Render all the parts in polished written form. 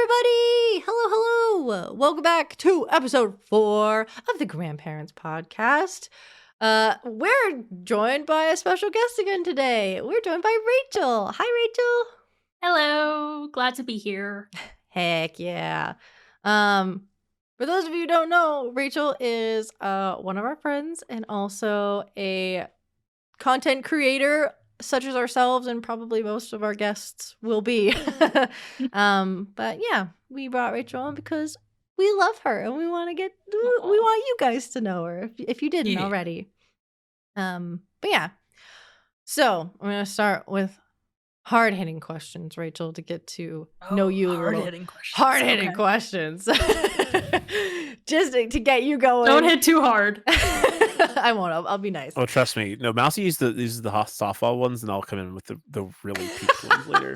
everybody! Hello! Welcome back to episode 4 of the Grandparents Podcast. We're joined by a special guest again today. We're joined by Rachel. Hi, Rachel. Hello. Glad to be here. Heck yeah. For those of you who don't know, Rachel is one of our friends and also a content creator such as ourselves, and probably most of our guests will be. But yeah, we brought Rachel on because we love her and we want you guys to know her if you didn't already. But yeah, so I'm gonna start with hard-hitting questions, Rachel, to get to know you a little. Hard-hitting questions. Just to get you going. Don't hit too hard. I won't. I'll be nice. Oh, trust me. No, Mousy uses the softball ones, and I'll come in with the really peaked ones later.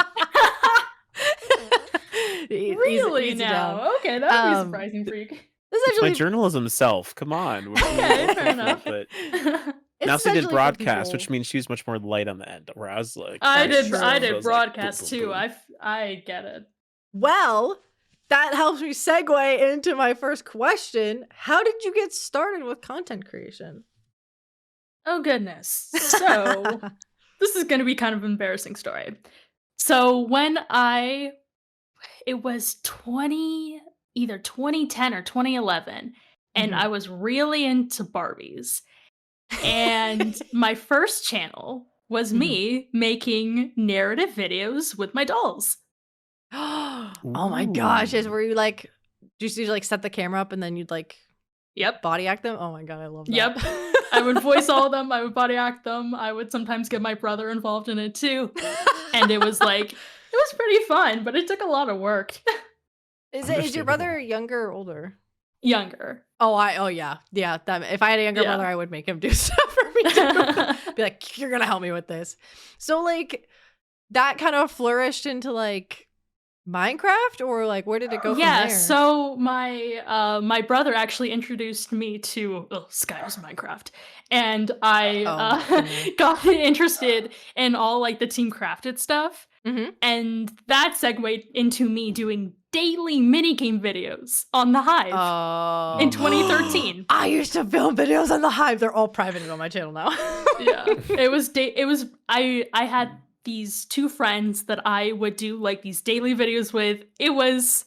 Really easy now? Down. Okay, that would be surprising, freak. It's my journalism self. Come on. Okay, fair enough. But Mousy did broadcast, which means she was much more light on the end. Where I was like, I did broadcast too. I get it. Well, that helps me segue into my first question. How did you get started with content creation? Oh, goodness. So, this is going to be kind of an embarrassing story. So, when it was either 2010 or 2011, and I was really into Barbies. And my first channel was me making narrative videos with my dolls. Oh my gosh, is where you like just like set the camera up and then you'd like body act them? Oh my god, I love that. Yep. I would voice all of them, I would body act them, I would sometimes get my brother involved in it too. And it was pretty fun, but it took a lot of work. Is your brother younger or older? Younger. Oh yeah. If I had a younger brother, I would make him do stuff for me too. Be like, you're gonna help me with this. So like that kind of flourished into like Minecraft, or like where did it go from there? So my brother actually introduced me to Sky's Minecraft, and I got interested in all like the Team Crafted stuff, and that segued into me doing daily minigame videos on the Hive in 2013. I used to film videos on the Hive. They're all private on my channel now. Yeah, I had these two friends that I would do like these daily videos with. It was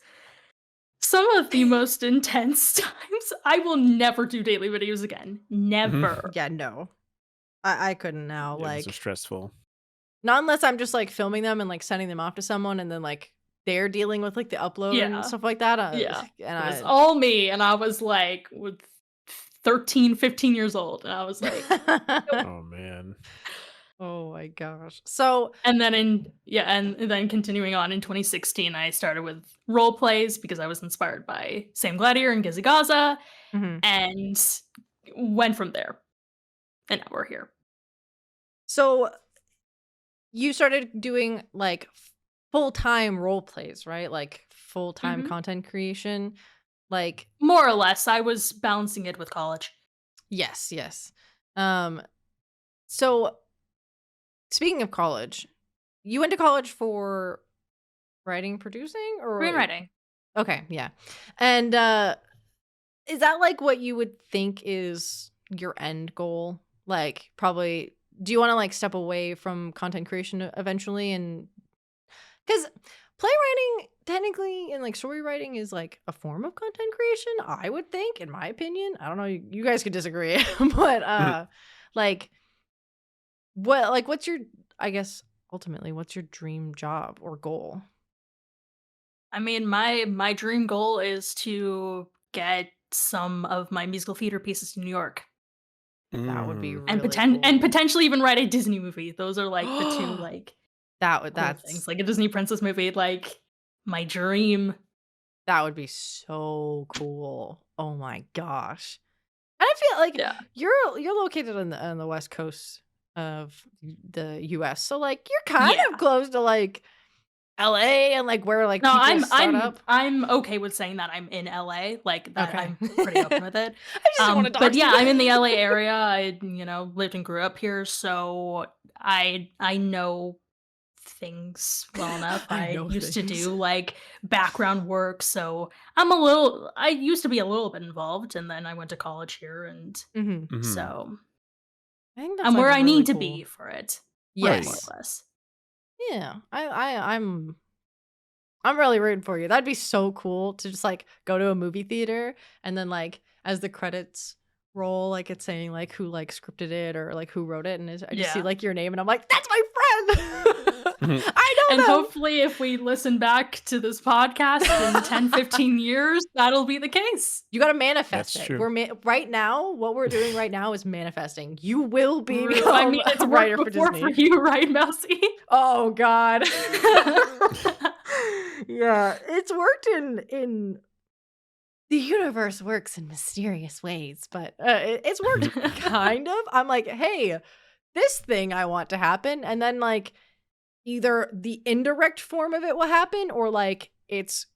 some of the most intense times. I will never do daily videos again. Never. Yeah, no. I couldn't now. Yeah, like, those are stressful. Not unless I'm just like filming them and like sending them off to someone and then like they're dealing with like the upload and stuff like that. And it was all me, and I was like with 13, 15 years old, and I was like, oh man. Oh my gosh. So and then continuing on in 2016, I started with role plays because I was inspired by Sam Gladiator and Gizzy Gaza, and went from there. And now we're here. So you started doing like full-time role plays, right? Like full-time content creation, like more or less. I was balancing it with college. Yes. So speaking of college, you went to college for writing, producing, or screenwriting? Okay, yeah. And is that like what you would think is your end goal? Like, probably, do you want to like step away from content creation eventually? And because playwriting technically and like story writing is like a form of content creation, I would think, in my opinion. I don't know, you guys could disagree, but like what's your, I guess ultimately, what's your dream job or goal? I mean, my dream goal is to get some of my musical theater pieces to New York. That would be really cool. And potentially even write a Disney movie. Those are like the two like that's things, like a Disney princess movie, like my dream. That would be so cool. Oh my gosh. And I feel like you're located on the West Coast of the US, so like you're kind of close to like LA and like where like I'm okay with saying that I'm in LA, like that. Okay. I'm pretty open with it. I just want to talk but to yeah, you. I'm in the LA area. I lived and grew up here, so I know things well enough. I I know used to things. do like background work, so I used to be a little bit involved, and then I went to college here, and Mhm. Mhm. so I think that's I'm like where I really need to cool. be for it, more Right. Yes. or less. Yeah. I'm really rooting for you. That'd be so cool to just like go to a movie theater and then like as the credits roll, like it's saying like who like scripted it or like who wrote it, and I just see Yeah. like your name and I'm like, that's my friend. Mhm. I And know them. hopefully if we listen back to this podcast in 10, 15 years, that'll be the case. You gotta manifest That's it. true. Right now. What we're doing right now is manifesting. You will I become mean, it's a worked writer for before for Disney. you, right, Mousy? Oh God. Yeah, it's worked in the universe works in mysterious ways, but it's worked kind of. I'm like, hey, this thing I want to happen, and then like either the indirect form of it will happen, or like it's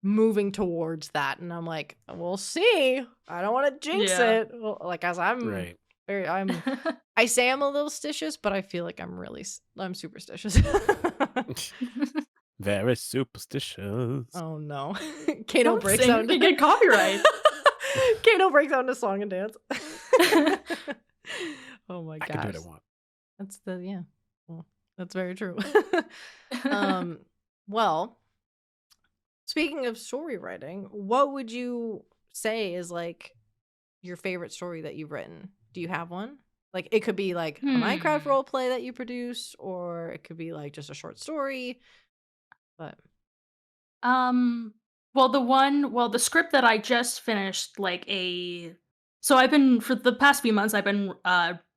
moving towards that, and I'm like, we'll see. I don't want to jinx Yeah. it. Well, like as I'm Right. very, I say I'm a little stitious, but I feel like I'm superstitious. Very superstitious. Oh no. Kano Don't breaks sing, out you can get copyright. Kano breaks out into song and dance. Oh my I can do gosh. what I want. That's yeah. Well, that's very true. um well, speaking of story writing, what would you say is like your favorite story that you've written? Do you have one? Like it could be like a Minecraft Hmm. role play that you produce, or it could be like just a short story. But Um, the script that I just finished, so I've been for the past few months, I've been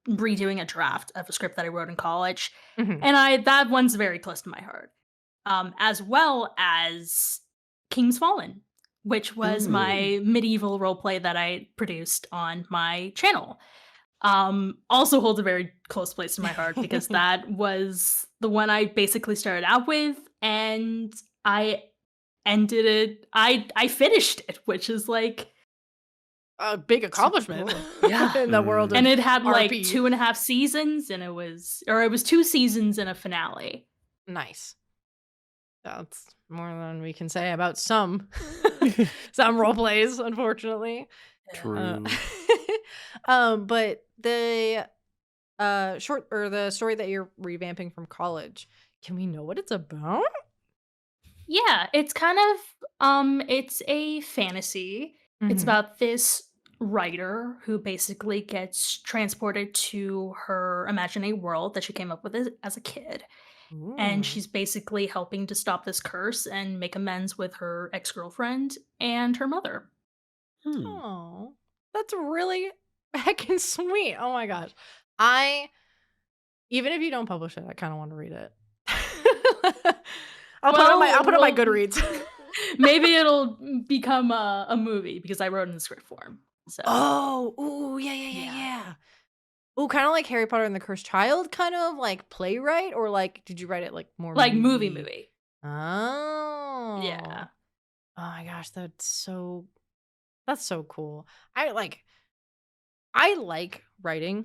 redoing a draft of a script that I wrote in college, Mhm. and that one's very close to my heart. As well as King's Fallen, which was Ooh. my medieval role play that I produced on my channel. Also holds a very close place to my heart because that was the one I basically started out with, and I ended it. I finished it, which is like A big super accomplishment cool. Yeah. in the world And Mm. of it had like RP. 2.5 seasons, and it was 2 seasons and a finale. Nice. That's more than we can say about some role plays, unfortunately. Uh, True. but the short or the story that you're revamping from college, can we know what it's about? Yeah, it's kind of it's a fantasy. It's Mm-hmm. about this writer who basically gets transported to her imaginary world that she came up with as a kid. And Ooh. she's basically helping to stop this curse and make amends with her ex-girlfriend and her mother. Hmm. Oh, that's really heckin' sweet. Oh my gosh. I Even if you don't publish it, I kind of want to read it. I'll put it on my Well, Goodreads. maybe it'll become a movie because I wrote in the script form. So, Oh, ooh, yeah, yeah, yeah, yeah. yeah. Ooh, kind of like Harry Potter and the Cursed Child, kind of like playwright, or like did you write it like more Like movie? movie. Oh, Yeah. oh my gosh, that's so cool. I like writing,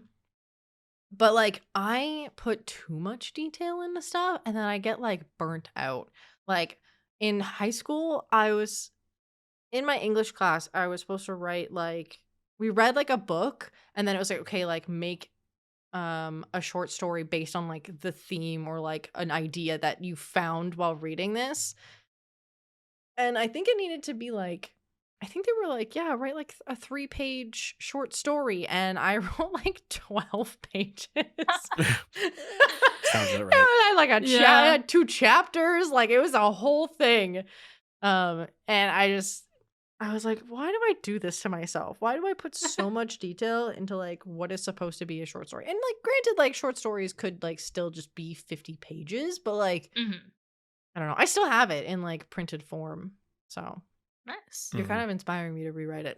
but like I put too much detail into stuff, and then I get like burnt out. Like in high school, I was in my English class, I was supposed to write like we read like a book, and then it was like, okay, like make a short story based on like the theme or like an idea that you found while reading this. And I think it needed to be like I think they were like, yeah, write like a 3-page short story, and I wrote like 12 pages. Sounds about And right. I had like I Yeah. had 2 chapters, like it was a whole thing. And I was like, why do I do this to myself? Why do I put so much detail into like what is supposed to be a short story? And like granted, like short stories could like still just be 50 pages, but like Mhm. I don't know. I still have it in like printed form. So Nice. you're kind Mhm. of inspiring me to rewrite it.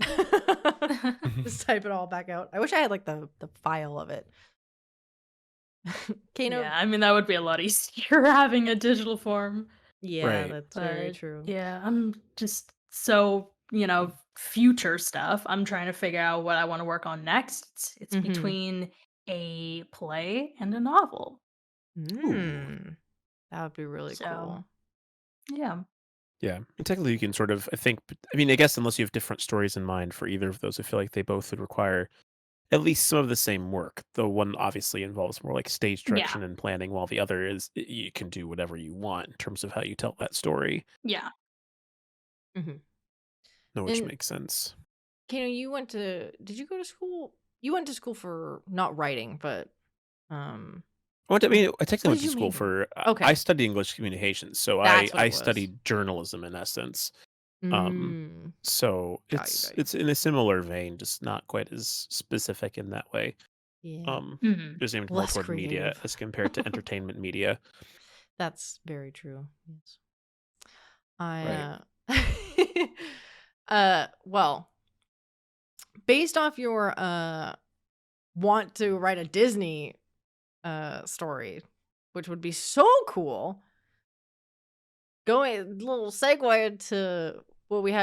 Just type it all back out. I wish I had like the file of it. Kano, Yeah, I mean, that would be a lot easier having a digital form. yeah, Right. that's very But true. yeah, I'm just so, future stuff. I'm trying to figure out what I want to work on next. It's Mm-hmm. between a play and a novel. Ooh. Mm. That would be really So, cool. yeah. Yeah, and technically you can sort of, I mean, I guess unless you have different stories in mind for either of those, I feel like they both would require at least some of the same work. Though one obviously involves more like stage Yeah. direction and planning, while the other is you can do whatever you want in terms of how you tell that story, Yeah. Mhm. which And makes sense. Kano, did you go to school? You went to school for not writing, but um, I mean, I what technically went did to you school major in? for, I Okay, studied English communications, so that's what I it was. studied journalism in essence. Um, Mm, so got you, got you. it's in a similar vein, just not quite as specific in that way. Yeah, Um, Mhm. just aimed more less toward media creative. as compared to entertainment media. That's very true. Yes. Right. I well, based off your want to write a Disney story, which would be so cool. Going little segue to what we've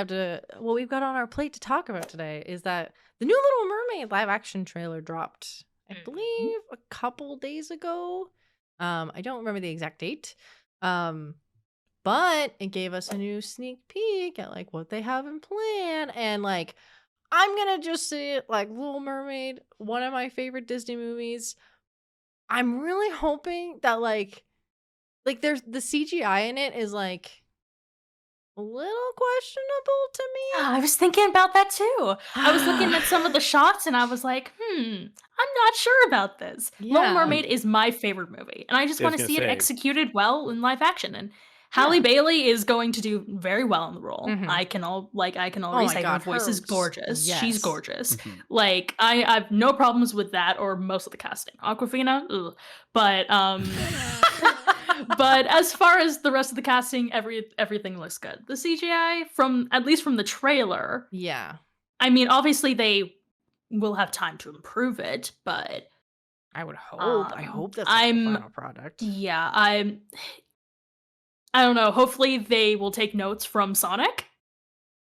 got on our plate to talk about today is that the new Little Mermaid live action trailer dropped, I Mhm. believe, a couple days ago. I don't remember the exact date. Um, but it gave us a new sneak peek at like what they have in plan, and like I'm gonna just say it, like Little Mermaid, one of my favorite Disney movies. I'm really hoping that like there's the CGI in it is like a little questionable to Yeah, me. I was thinking about that too. I was looking at some of the shots and I was like, I'm not sure about this. Little Yeah. Mermaid is my favorite movie, and I just Yeah, I was want to gonna see it say, executed well in live action. And Halle Yeah. Bailey is going to do very well in the role. Mhm. I can Oh already my say her god, voice is gorgeous. She's yes. gorgeous. mhm. Like I have no problems with that or most of the casting. Aquafina, ugh. But but as far as the rest of the casting, everything looks good. The CGI from at least from the trailer, Yeah. I mean, obviously they will have time to improve it, but I would hope. I hope that's not the I'm final product. yeah, I don't know. Hopefully they will take notes from Sonic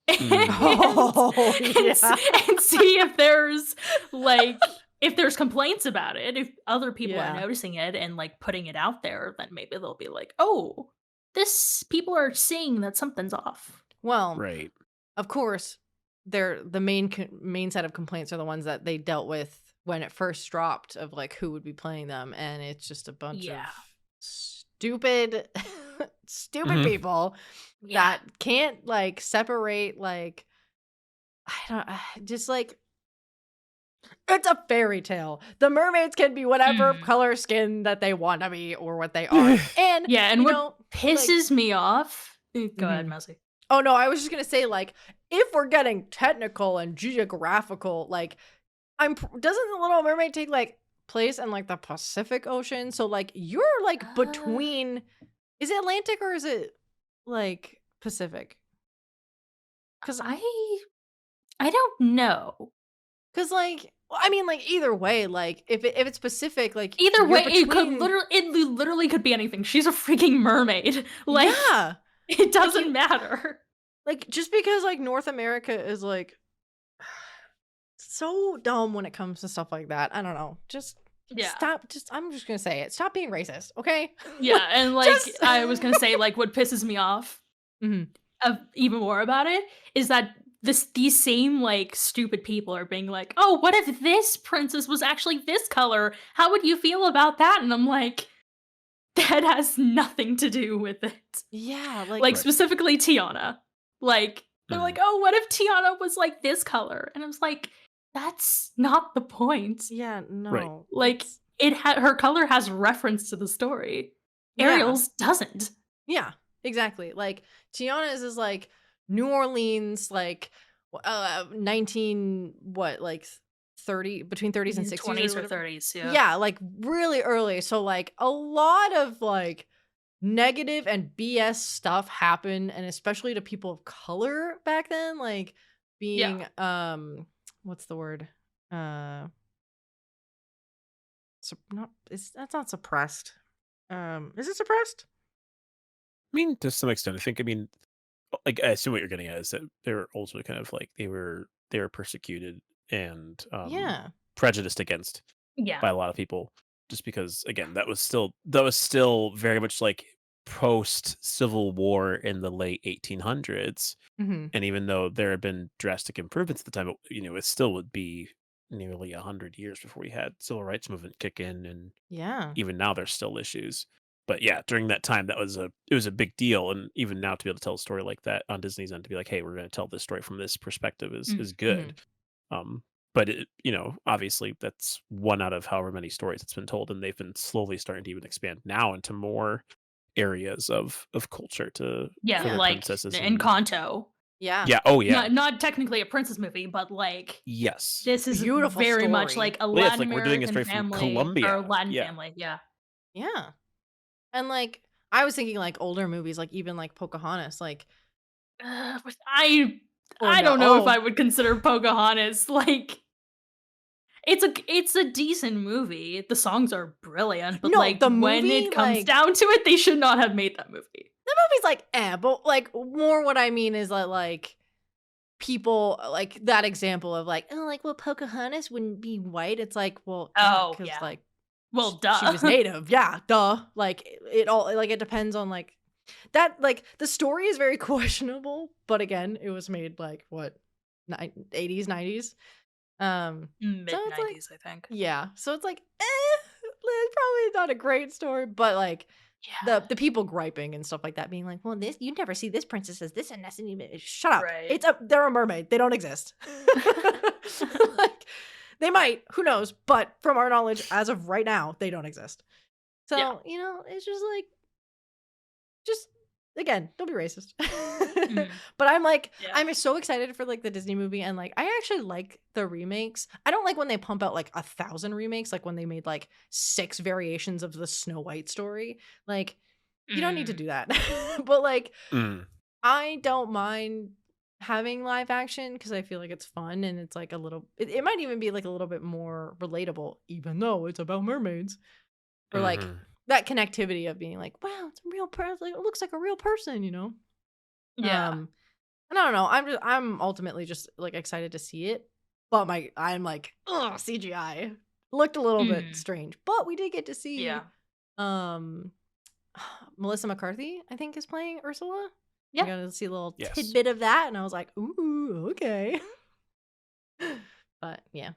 and Oh, yeah. and see if there's like if there's complaints about it, if other people are Yeah. noticing it and like putting it out there, then maybe they'll be like, "Oh, this people are seeing that something's off." Well, Right. of course, they're the main set of complaints are the ones that they dealt with when it first dropped of like who would be playing them, and it's just a bunch of Yeah. stupid stupid Mhm. people Yeah. that can't like separate like I don't just like it's a fairy tale. The mermaids can be whatever Mhm. color skin that they want to be or what they are. And Yeah, and you what know, like pisses me off go ahead, mhm. Messy. Oh no, I was just gonna say like if we're getting technical and geographical, like doesn't the Little Mermaid take like place in like the Pacific Ocean? So like you're like Uh, between is it Atlantic or is it like Pacific? Cuz I I don't know. cuz like I mean like either way like if it's Pacific like Either you're way, it could between literally could be anything. She's a freaking mermaid. Like, yeah. it Like doesn't matter. like just because like North America is like so dumb when it comes to stuff like that. I don't know. Just Yeah. stop I'm just going to say it. Stop being racist, okay? Yeah, and, like, Just I was gonna say, like, what pisses me off Mhm. of even more about it is that these same, like, stupid people are being like, "Oh, what if this princess was actually this color? How would you feel about that?" And I'm like, "That has nothing to do with it." Yeah, like Like, Right. specifically Tiana. Like, they're Mhm. like, "Oh, what if Tiana was, like, this color?" And I was like, "That's not the point." yeah, Right. no. Like, her color has reference to the story. Yeah. Ariel's doesn't. Yeah, exactly. Like Tiana's is like New Orleans like 19 what like 30 between 30s and In 60s or 20s or whatever. 30s, yeah. Yeah, like really early. So like a lot of like negative and BS stuff happened and especially to people of color back then like Yeah. being what's the word? Uh not it's that's not suppressed. Is it suppressed? I mean, to some extent, I mean, like, I assume what you're getting at is that they were ultimately kind of like they were persecuted and Yeah. prejudiced against Yeah. by a lot of people, just because again that was still very much like post Civil War in the late 1800s. Mhm. And even though there have been drastic improvements at the time, it still would be nearly 100 years before we had civil rights movement kick in, and Yeah. even now there's still issues. But yeah, during that time, it was a big deal, and even now to be able to tell a story like that on Disney's end, to be like, hey, we're going to tell this story from this perspective Mm. is good. Mhm. Um, but obviously that's one out of however many stories it's been told, and they've been slowly starting to even expand now into more areas of culture to Yeah, for Yeah. the like princesses and Encanto. Yeah. yeah, oh yeah, Not technically a princess movie, but like yes. this is Beautiful very much story. like a Well, yeah, it's Latin like we're doing a American story from family or Colombia. Latin Yeah. family. Yeah. Yeah. And, like, I was thinking, like, older movies, like, even, like, Pocahontas, like But I no don't know if I oh, would consider Pocahontas like it's a decent movie. The songs are brilliant, but no, like the when movie, it comes like down to it, they should not have made that movie. the movie's like, "Eh," but, like, more what I mean is that, like, people like, that example of, like, "Oh, like, well, Pocahontas wouldn't be white." It's like, well, yeah, Oh because yeah. like, Well, she was duh. native. Yeah, duh. Like, it all like, it depends on, like that like, the story is very questionable, but again, it was made, like, what, 80s, 90s? So Mid it's like 90s, I think. yeah, so it's like, it's probably not a great story, but, like, Yeah. the people griping and stuff like that being like, "Well, this you never see this princess as this and that's an even." Shut up. Right. They're a mermaid. They don't exist. Like, they might, who knows, but from our knowledge as of right now, they don't exist. Yeah. So, it's just like just again, don't be racist. Mhm. But I'm like, Yeah. I'm so excited for like the Disney movie, and like I actually like the remakes. I don't like when they pump out like 1,000 remakes, like when they made like 6 variations of the Snow White story. Like, you don't need to Mm. do that. But like, Mm, I don't mind having live action because I feel like it's fun and it's like it might even be like a little bit more relatable, even though it's about mermaids. Or like mhm. that connectivity of being like, wow, it's a real person. Like, it looks like a real person, you know? Yeah. Um, and I don't know. I'm ultimately just like excited to see it. But I'm like, ugh, CGI. Looked a little bit Mm. strange. But we did get to see Yeah. um Melissa McCarthy, I think, is playing Ursula. We Yeah. got to see a little Yes. tidbit of that, and I was like, ooh, okay. But yeah.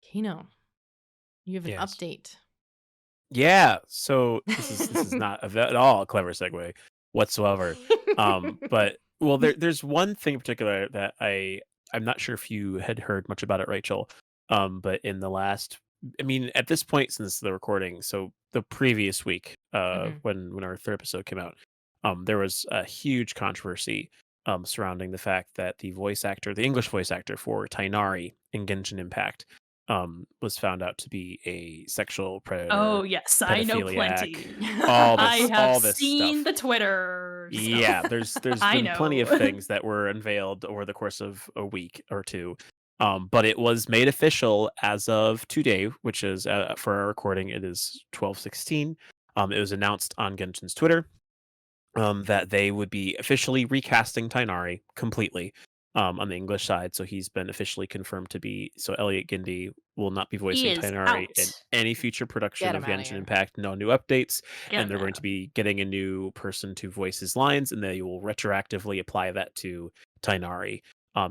Kino, you have an Yes. update. Yeah, so this is not at all a clever segue whatsoever. But well, there's one thing in particular that I'm not sure if you had heard much about it, Rachel. But in the last, I mean, at this point since the recording, so the previous week, Mhm, when our third episode came out, there was a huge controversy surrounding the fact that the English voice actor for Tighnari in Genshin Impact, was found out to be a sexual Oh, predator, yes, I know pedophiliac, plenty. I have all this seen stuff. the Twitter, so Yeah, there's I been plenty of know. things that were unveiled over the course of a week or two. But it was made official as of today, which is for our recording, it is 12/16. It was announced on Genshin's Twitter that they would be officially recasting Tighnari completely on the English side. So he's been officially confirmed to be. So Elliot Gindi will not be He voicing is Tighnari in out. any future production get of him outta Genshin here. Impact. No new updates, Get and him they're going to out. be getting a new person to voice his lines, and they will retroactively apply that to Tighnari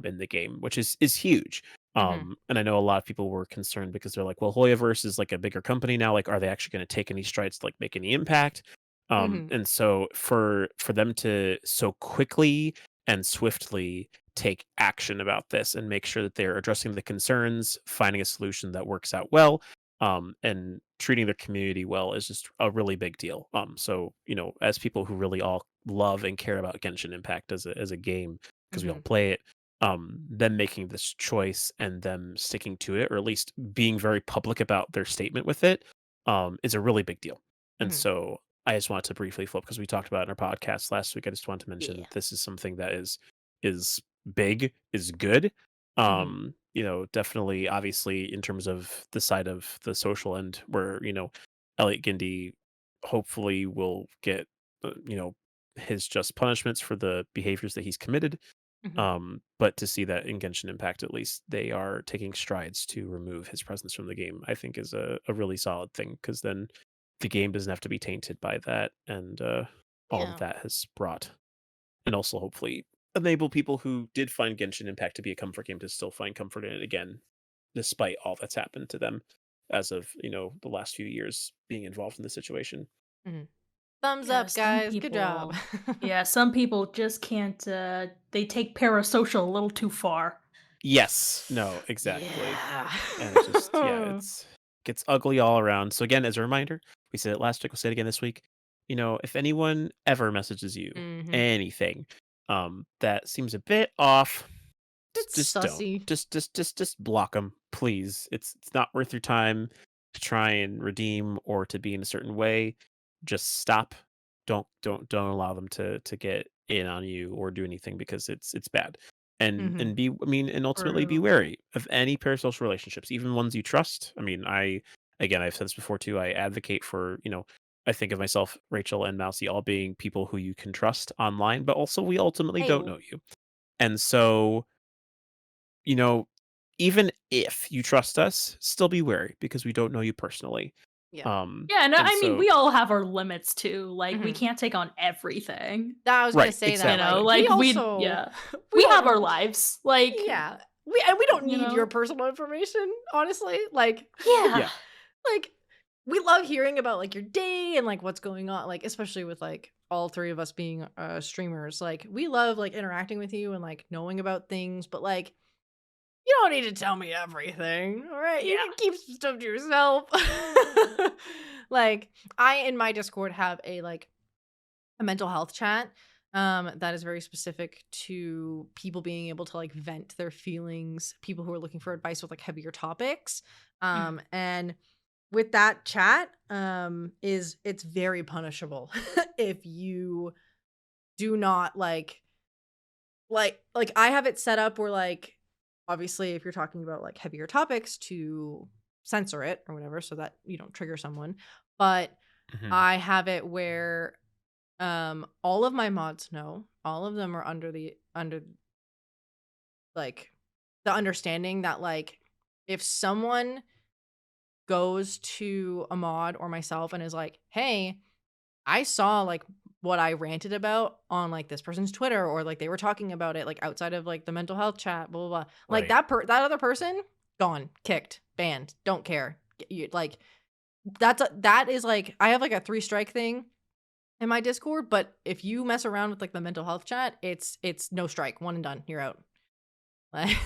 in the game, which is huge. Mhm, And I know a lot of people were concerned because they're like, well, Hoyoverse is like a bigger company now. Like, are they actually going to take any strides to like make any impact? mhm, And so for them to so quickly and swiftly take action about this and make sure that they're addressing the concerns, finding a solution that works out well, and treating their community well is just a really big deal. So as people who really all love and care about Genshin Impact as a game because we all mhm, play it, them making this choice and them sticking to it, or at least being very public about their statement with it, is a really big deal. And mhm. so I just wanted to briefly flip because we talked about it in our podcast last week. I just wanted to mention Yeah. that this is something that is big, is good. Mhm, Definitely, obviously, in terms of the side of the social end, where Elliot Gindi hopefully will get his just punishments for the behaviors that he's committed. mhm, But to see that in Genshin Impact, at least they are taking strides to remove his presence from the game, I think is a really solid thing because then the game doesn't have to be tainted by that, and all that Yeah. that has brought, and also hopefully enable people who did find Genshin Impact to be a comfort game to still find comfort in it again, despite all that's happened to them as of the last few years being involved in the situation. Mhm. Thumbs Yeah, up, some guys. Good job. people yeah, some people just can't, they take parasocial a little too far. Yes, no, exactly. Yeah. And it's just, yeah, it's gets ugly all around. So again, as a reminder, we said it last week, we'll say it again this week. If anyone ever messages you Mhm. anything that seems a bit off, It's just don't. sussy. Just block them, please. It's not worth your time to try and redeem or to be in a certain way. Just stop. Don't allow them to get in on you or do anything because it's bad. And Mhm. be I mean, and ultimately be True. wary of any parasocial relationships, even ones you trust. I mean, I've said this before too. I advocate for, I think of myself, Rachel and Mousy all being people who you can trust online, but also we ultimately don't Ayo. know you. And so, you know, even if you trust us, still be wary because we don't know you personally. Yeah. Yeah, and And I mean, so we all have our limits too, like, we Mhm. can't take on everything, That I was gonna right, say that, exactly. we we also yeah. we We have our don't lives, like, yeah. We don't you need your know? personal information, honestly. Like Yeah. Yeah. like, we love hearing about, like, your day and, like, what's going on, like, especially with, like, all 3 of us being, streamers. Like, we love, like, interacting with you and, like, knowing about things, but, like, you don't need to tell me everything, alright? You Yeah. can keep some stuff to yourself. Like, I, in my Discord, have a mental health chat that is very specific to people being able to like vent their feelings, people who are looking for advice with like heavier topics. Mhm. And with that chat, is it's very punishable if you do not like I have it set up where like obviously if you're talking about like heavier topics to censor it or whatever so that you don't trigger someone. But Mhm. I have it where all of my mods know. All of them are under like the understanding that like if someone goes to a mod or myself and is like, "Hey, I saw like what I ranted about on like this person's Twitter or like they were talking about it like outside of like the mental health chat, blah blah blah." Like Right. that other person gone, kicked, banned, don't care. Like that is like I have like a 3 strike thing in my Discord, but if you mess around with like the mental health chat, it's no strike, one and done, you're out. Like,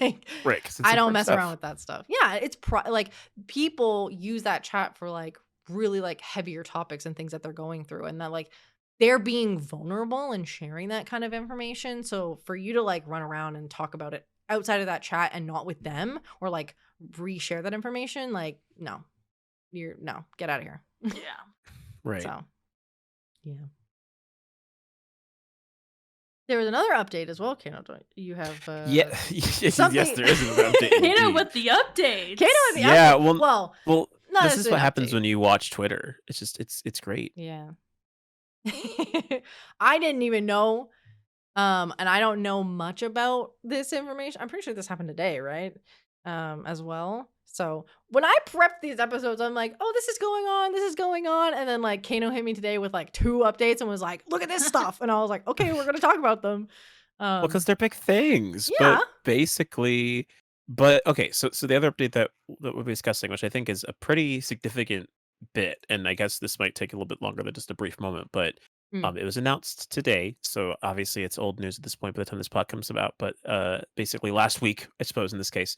like Right, 'cause it's I don't important mess around stuff. with that stuff. Yeah, like people use that chat for like really like heavier topics and things that they're going through, and that like they're being vulnerable and sharing that kind of information. So for you to like run around and talk about it outside of that chat and not with them or like reshare that information, like no, no, get out of here. Yeah. Right. So yeah. There was another update as well, Kano. You have Yeah, yes, something. there is another update Kano indeed. with the Kano updates. with the Yeah, update. well Well, well, not this is what necessarily an happens update. when you watch Twitter. It's just it's great. Yeah. I didn't even know, and I don't know much about this information. I'm pretty sure this happened today, right? As well. So when I prepped these episodes, I'm like, oh, this is going on. And then like Kano hit me today with like 2 updates and was like, look at this stuff. And I was like, okay, we're gonna talk about them. Well, because 'cause Um, they're big things, yeah. but basically but okay, so the other update that we'll be discussing, which I think is a pretty significant bit, and I guess this might take a little bit longer than just a brief moment, but, Mm. it was announced today, so obviously it's old news at this point by the time this pod comes about, but, basically last week, I suppose in this case,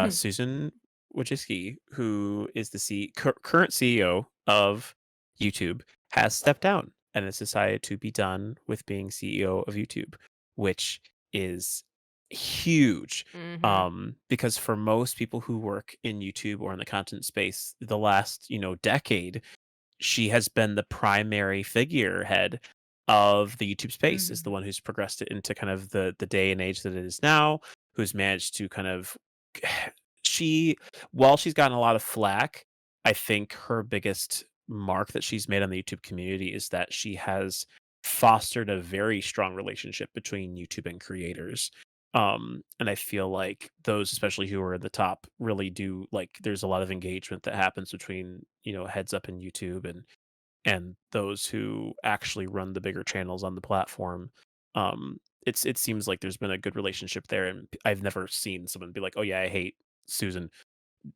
Susan Wojcicki, who is the current CEO of YouTube, has stepped down and has decided to be done with being CEO of YouTube, which is huge. Mm-hmm. Because for most people who work in YouTube or in the content space, the last, decade, she has been the primary figurehead of the YouTube space, is the Mhm. one who's progressed it into kind of the day and age that it is now, who's managed to kind of she while she's gotten a lot of flack, I think her biggest mark that she's made on the YouTube community is that she has fostered a very strong relationship between YouTube and creators. And I feel like those, especially who are in the top, really do like there's a lot of engagement that happens between heads up in YouTube and those who actually run the bigger channels on the platform. It seems like there's been a good relationship there, and I've never seen someone be like, "Oh yeah, I hate Susan."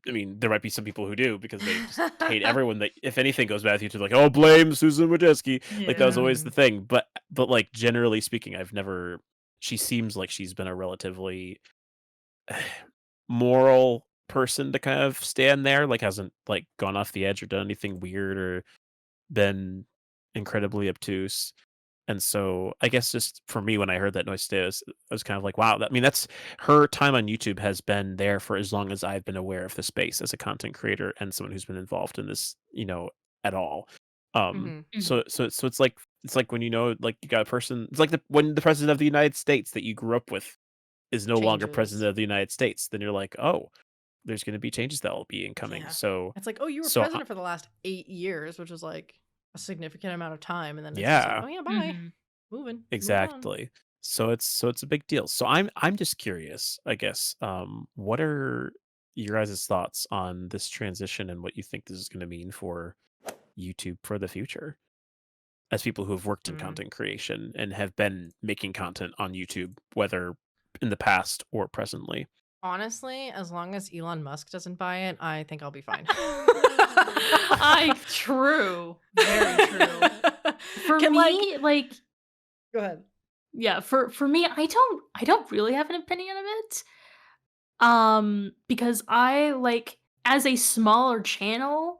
I mean, there might be some people who do because they just hate everyone that if anything goes bad with YouTube, like, "Oh, blame Susan Wojcicki." Like that was Yeah. always the Mhm. thing. But like generally speaking, I've never. She seems like she's been a relatively moral person to kind of stand there. Like hasn't like gone off the edge or done anything weird or been incredibly obtuse. And so I guess just for me, when I heard that noise today, I was kind of like, wow, that's her time on YouTube has been there for as long as I've been aware of the space as a content creator and someone who's been involved in this, at all. Mhm. Mhm. So it's like when like you got a person, it's like when the president of the United States that you grew up with is no longer president Changes. of the United States, then you're like, oh, there's going to be changes that will be incoming. Yeah. So, It's like, "Oh, you were so president for the last 8 years," which was, like, a significant amount of time, and then it's just like, yeah, "Oh, yeah, bye. Mhm. Moved on." exactly. So it's a big deal. So I'm just curious, I guess. What are your guys' thoughts on this transition and what you think this is going to mean for YouTube for the future? As people who have worked in Mm. content creation and have been making content on YouTube, whether in the past or presently. Honestly, as long as Elon Musk doesn't buy it, I think I'll be fine. True. Very true. For Can, like me, like, Go ahead. yeah, for me, I don't really have an opinion of it. Because I like as a smaller channel,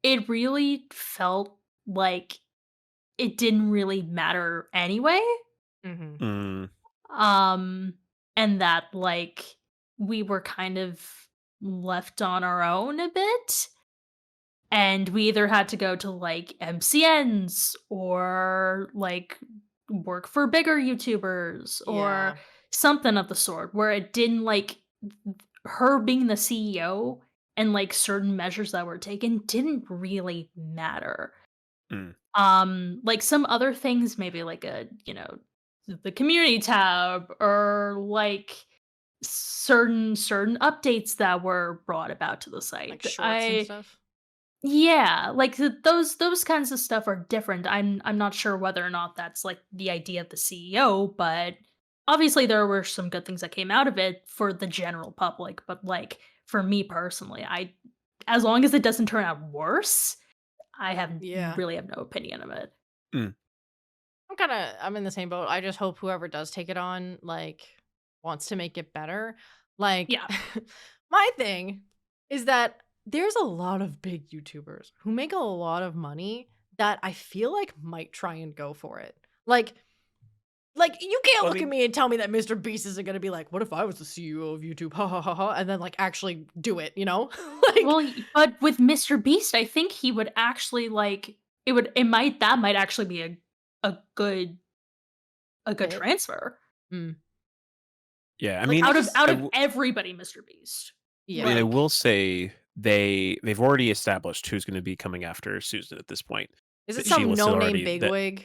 it really felt like it didn't really matter anyway. Mhm. Mm, Um, and that like we were kind of left on our own a bit. And we either had to go to like MCNs or like work for bigger YouTubers or Yeah. something of the sort where it didn't like her being the CEO and like certain measures that were taken didn't really matter. mm. Like some other things, maybe like the community tab or like certain updates that were brought about to the Like site. shorts and I stuff? Yeah, like those kinds of stuff are different. I'm not sure whether or not that's like the idea of the CEO, but obviously there were some good things that came out of it for the general public, but like for me personally, I as long as it doesn't turn out worse, I have Yeah. really have no opinion of it. Mm. I'm in the same boat. I just hope whoever does take it on, like, wants to make it better. Like, Yeah. my thing is that there's a lot of big YouTubers who make a lot of money that I feel like might try and go for it. Like, you can't Well, I look at mean, me and tell me that Mr. Beast isn't gonna be like, "What if I was the CEO of YouTube? Ha ha ha ha," and then, like, actually do it, you know? Like Well, but with Mr. Beast, I think he would actually like it might that might actually be a good a good Fit. transfer. Mm. yeah, I Like, mean, I Out just of everybody, Mr. Beast. I mean, I Yeah. will Like, say they've already established who's going to be coming after Susan at this point. Is it She some listed no-name already that bigwig?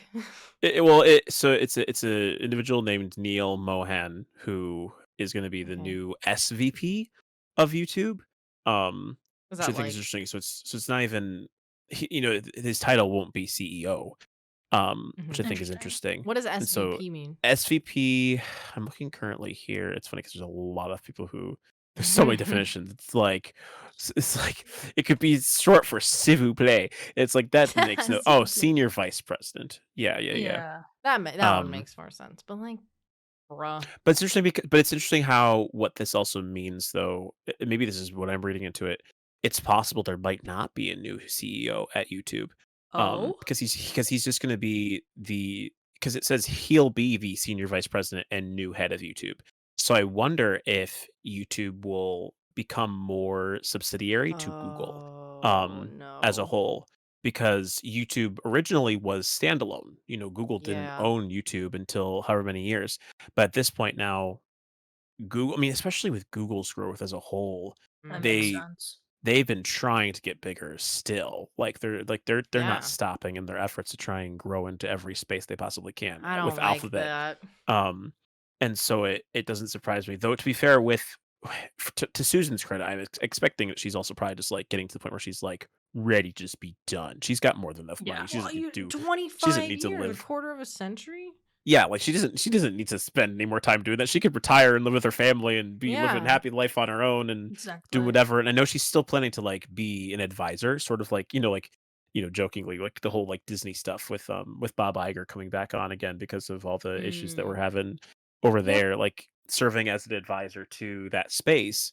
so it's a individual named Neil Mohan who is going to be the Okay. new SVP of YouTube. Um, Is which I that think is like interesting. So it's not even his title won't be CEO. Which I Mhm. think is interesting. interesting. What does And so SVP mean? SVP, I'm looking currently here. It's funny because there's a lot of people who there's so many definitions. It's like it could be short for s'il vous plaît. It's like that makes no S'il senior vice president. Yeah, yeah, yeah. Yeah. that one Um, makes more sense, but, like, bruh. but it's interesting but it's interesting how what this also means though. Maybe this is what I'm reading into it. It's possible there might not be a new CEO at YouTube. Oh? Because he's just going to be because it says he'll be the senior vice president and new head of YouTube. So I wonder if YouTube will become more subsidiary to Google Oh, um as a no. whole because YouTube originally was standalone. Google didn't Yeah. own YouTube until however many years. But at this point now, Google, I mean, especially with Google's growth as a whole, That makes Mhm. they sense. they've been trying to get bigger still. They're not Yeah. stopping in their efforts to try and grow into every space they possibly can I with don't like Alphabet. that. Um, and so it doesn't surprise me. Though to be fair, with to Susan's credit, I'm expecting that she's also probably just like getting to the point where she's like ready to just be done. She's got more than enough money. Yeah. She Well, doesn't need you to do. She doesn't 25 need to years, a live. quarter of a century? Yeah, like she doesn't need to spend any more time doing that. She could retire and live with her family and be living a Yeah. happy life on her own and do Exactly. whatever. And I know she's still planning to like be an advisor, sort of like, jokingly, like the whole like Disney stuff with Bob Iger coming back on again because of all the issues that we're Mm. having over Yep. there, like serving as an advisor to that space.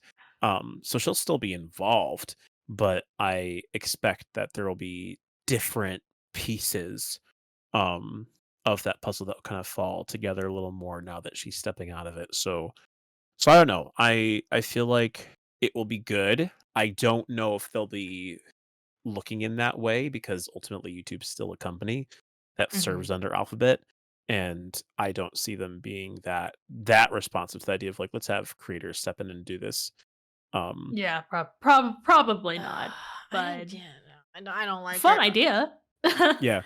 So she'll still be involved, but I expect that there will be different pieces um of that puzzle that kind of fall together a little more now that she's stepping out of it. So I don't know. I feel like it will be good. I don't know if they'll be looking in that way because ultimately YouTube's still a company that Mhm. serves under Alphabet, and I don't see them being that responsive to the idea of like let's have creators step in and do this. Um Yeah, probably not, but Yeah, no, I don't like fun it. idea. yeah.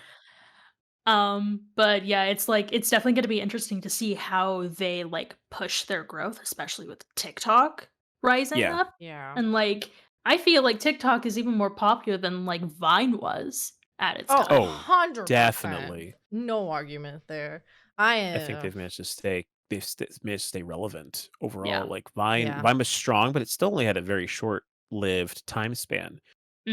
But yeah, it's like it's definitely gonna be interesting to see how they like push their growth, especially with TikTok rising Yeah. up. Yeah. And like I feel like TikTok is even more popular than like Vine was at its Oh, time. Oh, 100%. definitely. No argument there. I I think they've managed to stay managed to stay relevant overall. Yeah. Like Vine yeah. Vine was strong, but it still only had a very short-lived time span,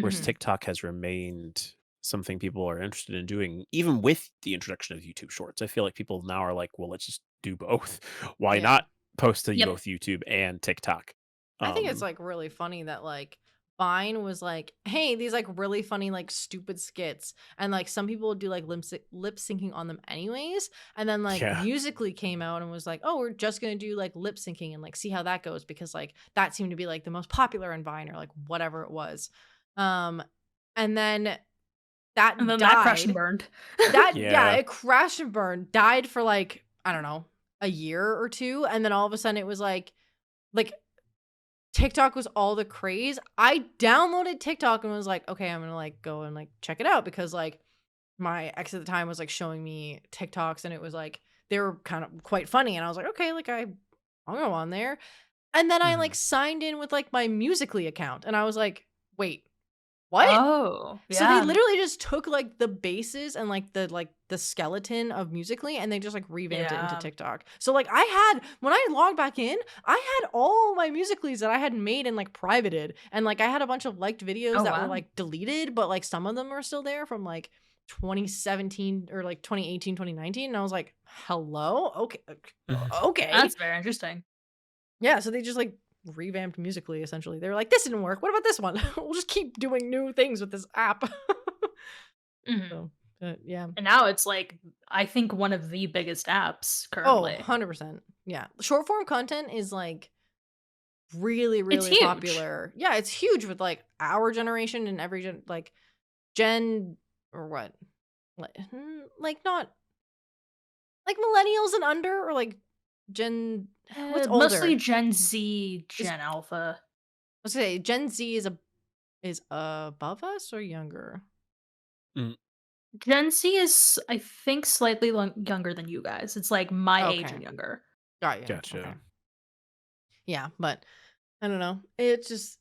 whereas Mhm. TikTok has remained something people are interested in doing, even with the introduction of YouTube Shorts. I feel like people now are like, well, let's just do both. Why Yeah. not post to Yep. both YouTube and TikTok? I think it's Um, like really funny that like Vine was like, hey, these like really funny, like stupid skits. And like some people would do like lip syncing on them anyways. And then like yeah. Musically came out and was like, oh, we're just gonna do like lip syncing and like see how that goes because like that seemed to be like the most popular in Vine or like whatever it was. Um and then And that then that crashed and died. burned. Yeah, Yeah. it crashed and burned, died for like, I don't know, a year or two. And then all of a sudden it was like TikTok was all the craze. I downloaded TikTok and was like, okay, I'm gonna like go and like check it out because like my ex at the time was like showing me TikToks and it was like they were kind of quite funny and I was like, okay, like I'll go on there. And then I like Mhm. signed in with like my Musically account and I was like, wait, what? Oh, So they yeah. literally just took like the bases and like the skeleton of Musically and they just like revamped it into Yeah. TikTok. So like I had when I logged back in, I had all my Musicallys that I had made and like privated. And like I had a bunch of liked videos Oh, that were wow. like deleted, but like some of them are still there from like 2017 or like 2018, 2019. And I was like, hello? Okay. Mhm. Okay. That's very interesting. Yeah, so they just like revamped Musically essentially. They were like, this didn't work. What about this one? We'll just keep doing new things with this app. Mhm. So, yeah. And now it's like I think one of the biggest apps Oh, currently. 100%. Yeah. Short form content is like really, It's really huge. popular. Yeah, it's huge with like our generation and every like Gen or what? Like not like millennials and under or like Gen what's Mostly older? Gen Z, Is Gen Alpha. let's say Gen Z is above us or younger? Mm, Gen Z is, I think, slightly younger than you guys. It's like my age Okay. and younger. Got you. Okay. gotcha. Yeah, but I don't know. It's just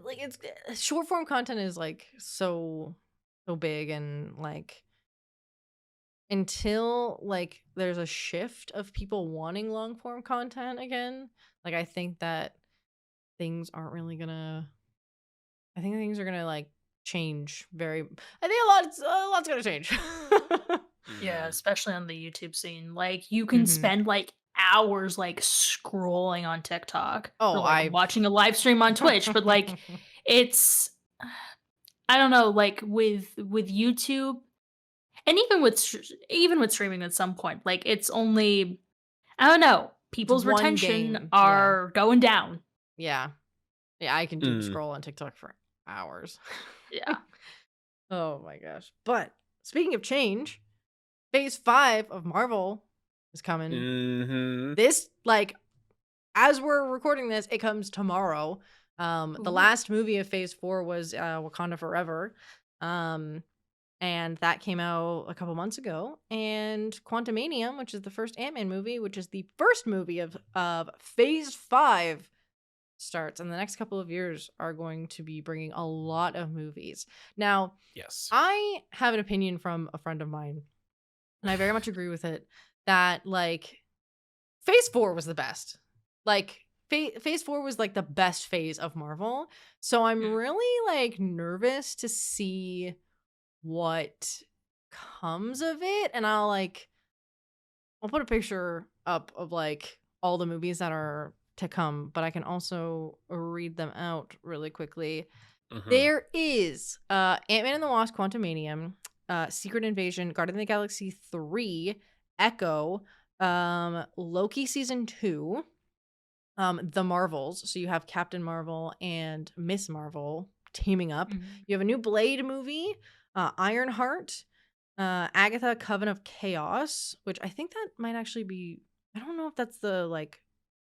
like it's short form content is like so big and like until like there's a shift of people wanting long form content again, like I think things are gonna like change very I think a lot's gonna change. Yeah, Mhm. especially on the YouTube scene. Like you can hmm spend like hours like scrolling on TikTok or Oh, like I watching a live stream on Twitch, but like it's I don't know, like with YouTube and even with streaming at some point, like it's only I don't know, it's people's one retention game. Yeah. are going down. Yeah. Yeah, I can doom Mm. scroll on TikTok for hours. Yeah. Oh my gosh. But speaking of change, phase 5 of Marvel is coming. Mhm. This like as we're recording this, it comes tomorrow. The Ooh. last movie of phase 4 was Wakanda Forever. Um and that came out a couple months ago. And Quantumania, which is the first Ant-Man movie, which is the first movie of phase 5 starts, and the next couple of years are going to be bringing a lot of movies. Now, Yes. I have an opinion from a friend of mine, and I very much agree with it, that like Phase 4 was the best. Like Phase 4 was like the best phase of Marvel. So I'm Mm. really like nervous to see what comes of it, and I'll put a picture up of like all the movies that are to come, but I can also read them out really quickly. Hmm. There is Ant-Man and the Wasp: Quantumanium, Secret Invasion, Guardian of the Galaxy 3, Echo, Loki season 2, The Marvels. So you have Captain Marvel and Miss Marvel teaming up. Mhm. You have a new Blade movie, Ironheart, Agatha Coven of Chaos, which I think that might actually be, I don't know if that's the like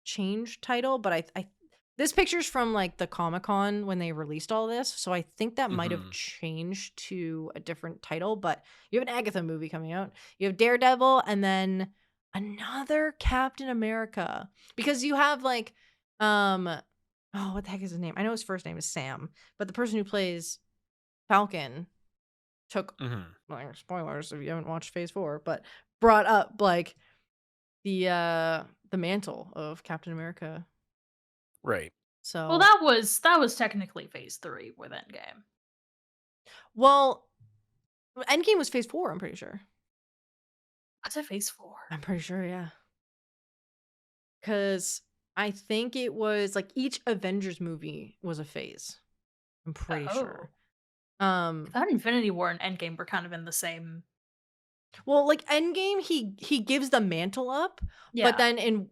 change title, but I this picture's from like the Comic-Con when they released all this, so I think that might have Hmm. changed to a different title, but you have an Agatha movie coming out. You have Daredevil, and then another Captain America, because you have like oh, what the heck is his name? I know his first name is Sam, but the person who plays Falcon took, Hmm. like, spoilers if you haven't watched Phase 4, but brought up like the mantle of Captain America. Right. Well, So, that was technically Phase 3 with Endgame. well, Endgame was Phase 4, I'm pretty sure. What's it Phase 4? I'm pretty sure, yeah. Cuz I think it was like each Avengers movie was a phase. I'm pretty Oh. sure. I thought Infinity War and Endgame were kind of in the same. Well, like Endgame, he gives the mantle up, but Yeah. then in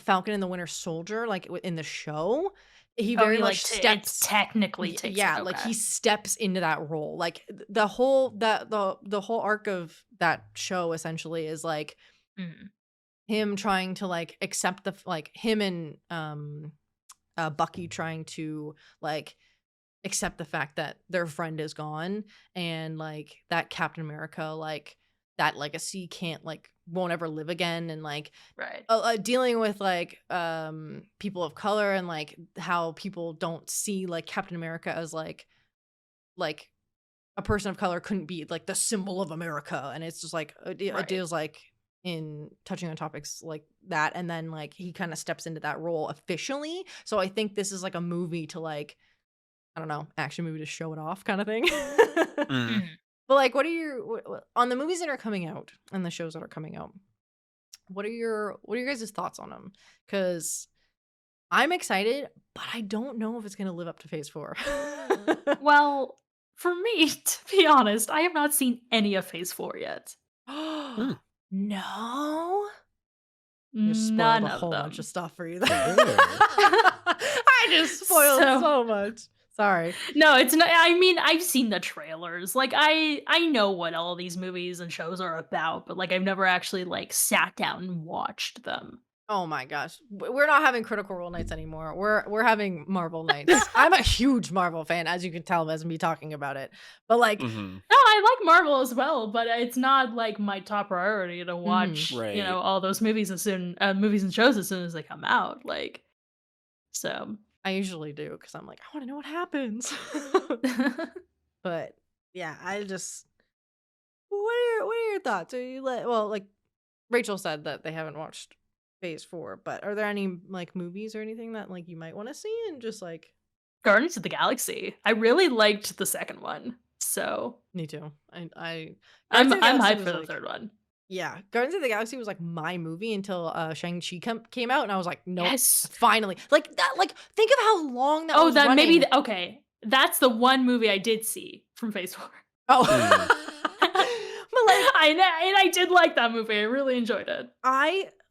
Falcon and the Winter Soldier, like in the show, he Oh, very he like much it steps. technically takes Yeah, it. like Okay. he steps into that role. Like the whole the whole arc of that show essentially is like Mhm. him trying to like accept like him and Bucky trying to like accept the fact that their friend is gone, and like that Captain America, like that legacy can't like won't ever live again, and like Right. dealing with like people of color, and like how people don't see like Captain America as like a person of color couldn't be like the symbol of America, and it's just like it Right. deals like in touching on topics like that, and then like he kind of steps into that role officially. So I think this is like a movie to like, I don't know, action movie to show it off kind of thing. Mm. Mhm. But like, what are your on the movies that are coming out and the shows that are coming out? What are your guys' thoughts on them? Because I'm excited, but I don't know if it's gonna live up to Phase 4. Well, for me, to be honest, I have not seen any of Phase 4 yet. Mm. No, you spoiled None a of whole bunch of them. stuff for you. Oh. I just spoiled So so much. Sorry. no, it's not. I mean, I've seen the trailers. Like, I know what all these movies and shows are about, but like, I've never actually like sat down and watched them. Oh my gosh. We're not having Critical Role nights anymore. We're having Marvel nights. I'm a huge Marvel fan, as you can tell as me talking about it. But like, Hmm. No, I like Marvel as well, but it's not like my top priority to mhm. watch, Right. all those movies movies and shows as soon as they come out. Like, so. I usually do because I'm like, I want to know what happens. But yeah, I just what are your thoughts? Are you well, like Rachel said that they haven't watched Phase 4, but are there any like movies or anything that like you might want to see, and just like Guardians of the Galaxy. I really liked the second one, so me too. I I'm Guardians of the I'm Galaxy hyped was for the like, third one. yeah, Guardians of the Galaxy was like my movie until Shang-Chi came out, and I was like, nope, Yes. finally. Like that, like think of how long that Oh, was that maybe running. okay. That's the one movie I did see from Phase 4. Oh. Mm. But like I did like that movie. I really enjoyed it.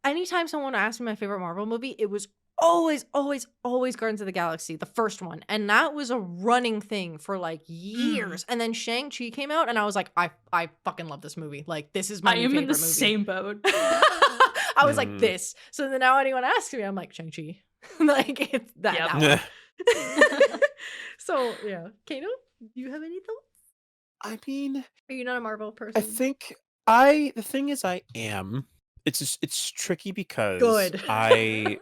anytime someone asked me my favorite Marvel movie, it was always, always, always Guardians of the Galaxy, the first one. And that was a running thing for like years. And then Shang-Chi came out, and I was like, I fucking love this movie. Like, this is my I new am in favorite the movie. same boat. I was like, Mm. this. So then now anyone asks me, I'm like, Shang-Chi. Like, it's that, Yep. that one. So yeah. Kano, do you have any thoughts? I mean, Are you not a Marvel I person? think the thing is I am. It's tricky because Good. I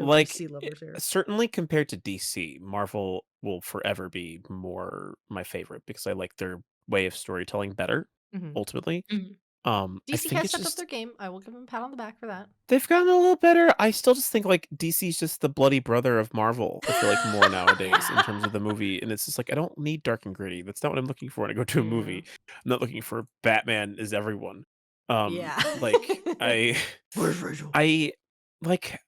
No Like, DC lovers here. certainly compared to DC, Marvel will forever be more my favorite because I like their way of storytelling better, Mhm. ultimately. Mhm. I DC think has it's stepped up their just game. I will give them a pat on the back for that. they've gotten a little better. I still just think, like, DC's just the bloody brother of Marvel, I feel like more nowadays in terms of the movie, and it's just like, I don't need dark and gritty. That's not what I'm looking for when I go to a Yeah. movie. I'm not looking for Batman is everyone. Yeah. Like, Where's Rachel? I like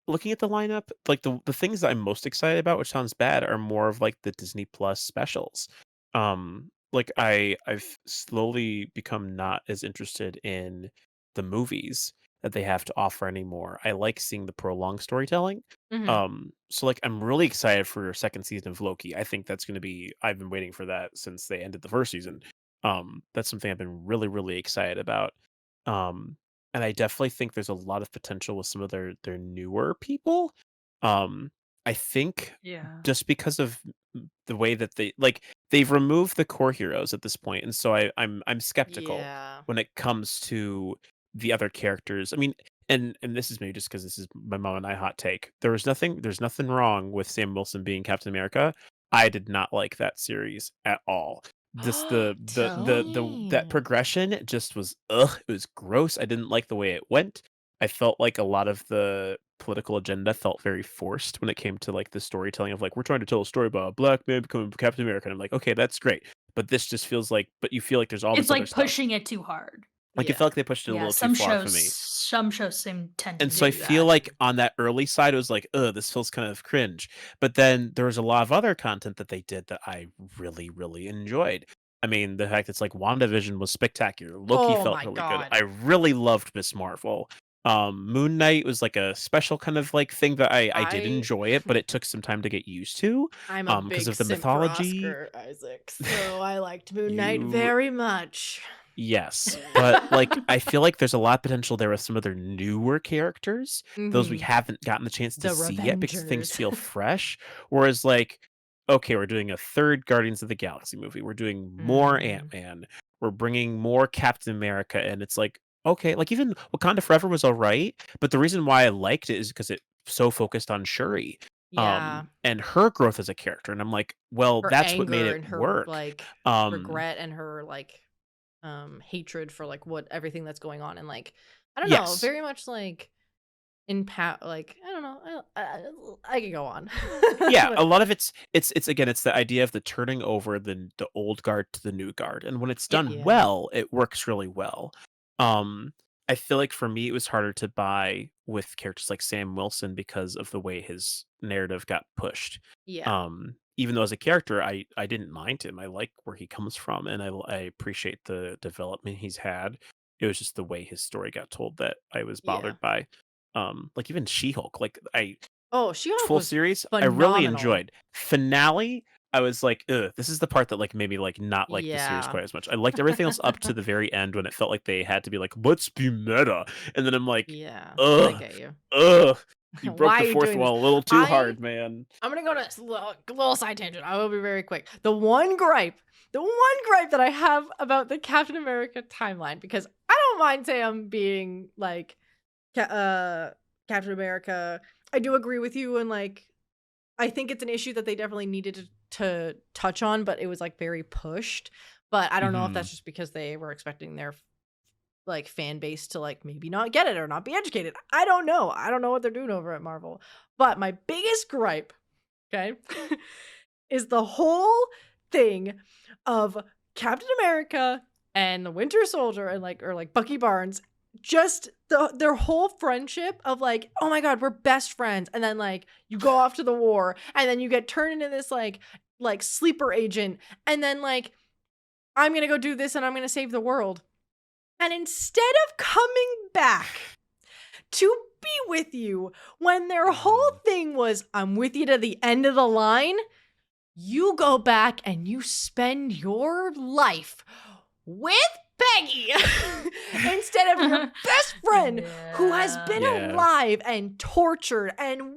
looking at the lineup, like the things that I'm most excited about, which sounds bad, are more of like the Disney Plus specials. Like I've slowly become not as interested in the movies that they have to offer anymore. I like seeing the prolonged storytelling. Mhm. So like I'm really excited for your second season of Loki. I think that's gonna be I've been waiting for that since they ended the first season. That's something I've been really excited about. Um, and I definitely think there's a lot of potential with some of their newer people. Um, I think Yeah. just because of the way that they've removed the core heroes at this point, and so I'm skeptical Yeah. when it comes to the other characters. I mean, and this is maybe just because this is my mom and I hot take. There's nothing wrong with Sam Wilson being Captain America. I did not like that series at all. This the that Dang. progression just was ugh, it was gross. I didn't like the way it went. I felt like a lot of the political agenda felt very forced when it came to like the storytelling of like we're trying to tell a story about a black man becoming Captain America. And I'm like, okay, that's great. But this just feels like but you feel like there's all It's this other like stuff. pushing it too hard. Like it Yeah. felt like they pushed it a Yeah, little too far for me. Some shows seem tend to And so I do feel that. like on that early side, it was like, "Ugh, this feels kind of cringe." But then there was a lot of other content that they did that I really enjoyed. I mean, the fact it's like WandaVision was spectacular. Loki Oh felt my really good. god. I really loved Miss Marvel. Moon Knight was like a special kind of like thing that I did I enjoy it, but it took some time to get used to, I'm a because big of the simp for mythology. Oscar Isaac, so I liked Moon Knight You very much. Yes, but, like, I feel like there's a lot of potential there with some of their newer characters, those we Mhm. haven't gotten the chance to The see yet because things Revengers. feel fresh, whereas, like, okay, we're doing a 3rd Guardians of the Galaxy movie, we're doing more Mhm. Ant-Man, we're bringing more Captain America, and it's like, okay, like, even Wakanda Forever was alright, but the reason why I liked it is because it so focused on Shuri, Yeah. and her growth as a character, and I'm like, well, Her that's what made anger it and her, work. like, Um regret and her, like, hatred for, like, what everything that's going on and, like, I don't know, Yes. very much, like, like, I don't know, I could go on. Yeah, a But lot of it's again, it's the idea of the turning over the old guard to the new guard, and when it's done yeah. well, it works really well. Um, I feel like for me, it was harder to buy with characters like Sam Wilson because of the way his narrative got pushed. Yeah. Even though as a character, I didn't mind him. I like where he comes from, and I appreciate the development he's had. It was just the way his story got told that I was Yeah. bothered by. Like even She-Hulk, like I Oh, She-Hulk full was series, I really phenomenal. enjoyed. Finale, I was like, "Ugh," this is the part that, like, made me, like, not like the series Yeah. quite as much. I liked everything else up to the very end when it felt like they had to be like, "Let's be meta," and then I'm like, Yeah. I "Ugh, get you. ugh, you broke Why the are you 4th doing this? wall a little too I hard, man." I'm gonna go to little side tangent. I will be very quick. The one gripe that I have about the Captain America timeline, because I don't mind Sam being like Captain America. I do agree with you, and like I think it's an issue that they definitely needed to touch on, but it was like very pushed. But I don't know if Mhm. that's just because they were expecting their like fan base to like maybe not get it or not be educated. I don't know. I don't know what they're doing over at Marvel. But my biggest gripe, okay, is the whole thing of Captain America and the Winter Soldier and like or like Bucky Barnes, just their whole friendship of like, oh my god, we're best friends, and then like you go off to the war, and then you get turned into this like sleeper agent, and then like I'm gonna go do this and I'm gonna save the world. And instead of coming back to be with you when their whole Mhm. thing was, I'm with you to the end of the line, you go back and you spend your life with Peggy instead of your best friend who has been Yeah. alive and tortured and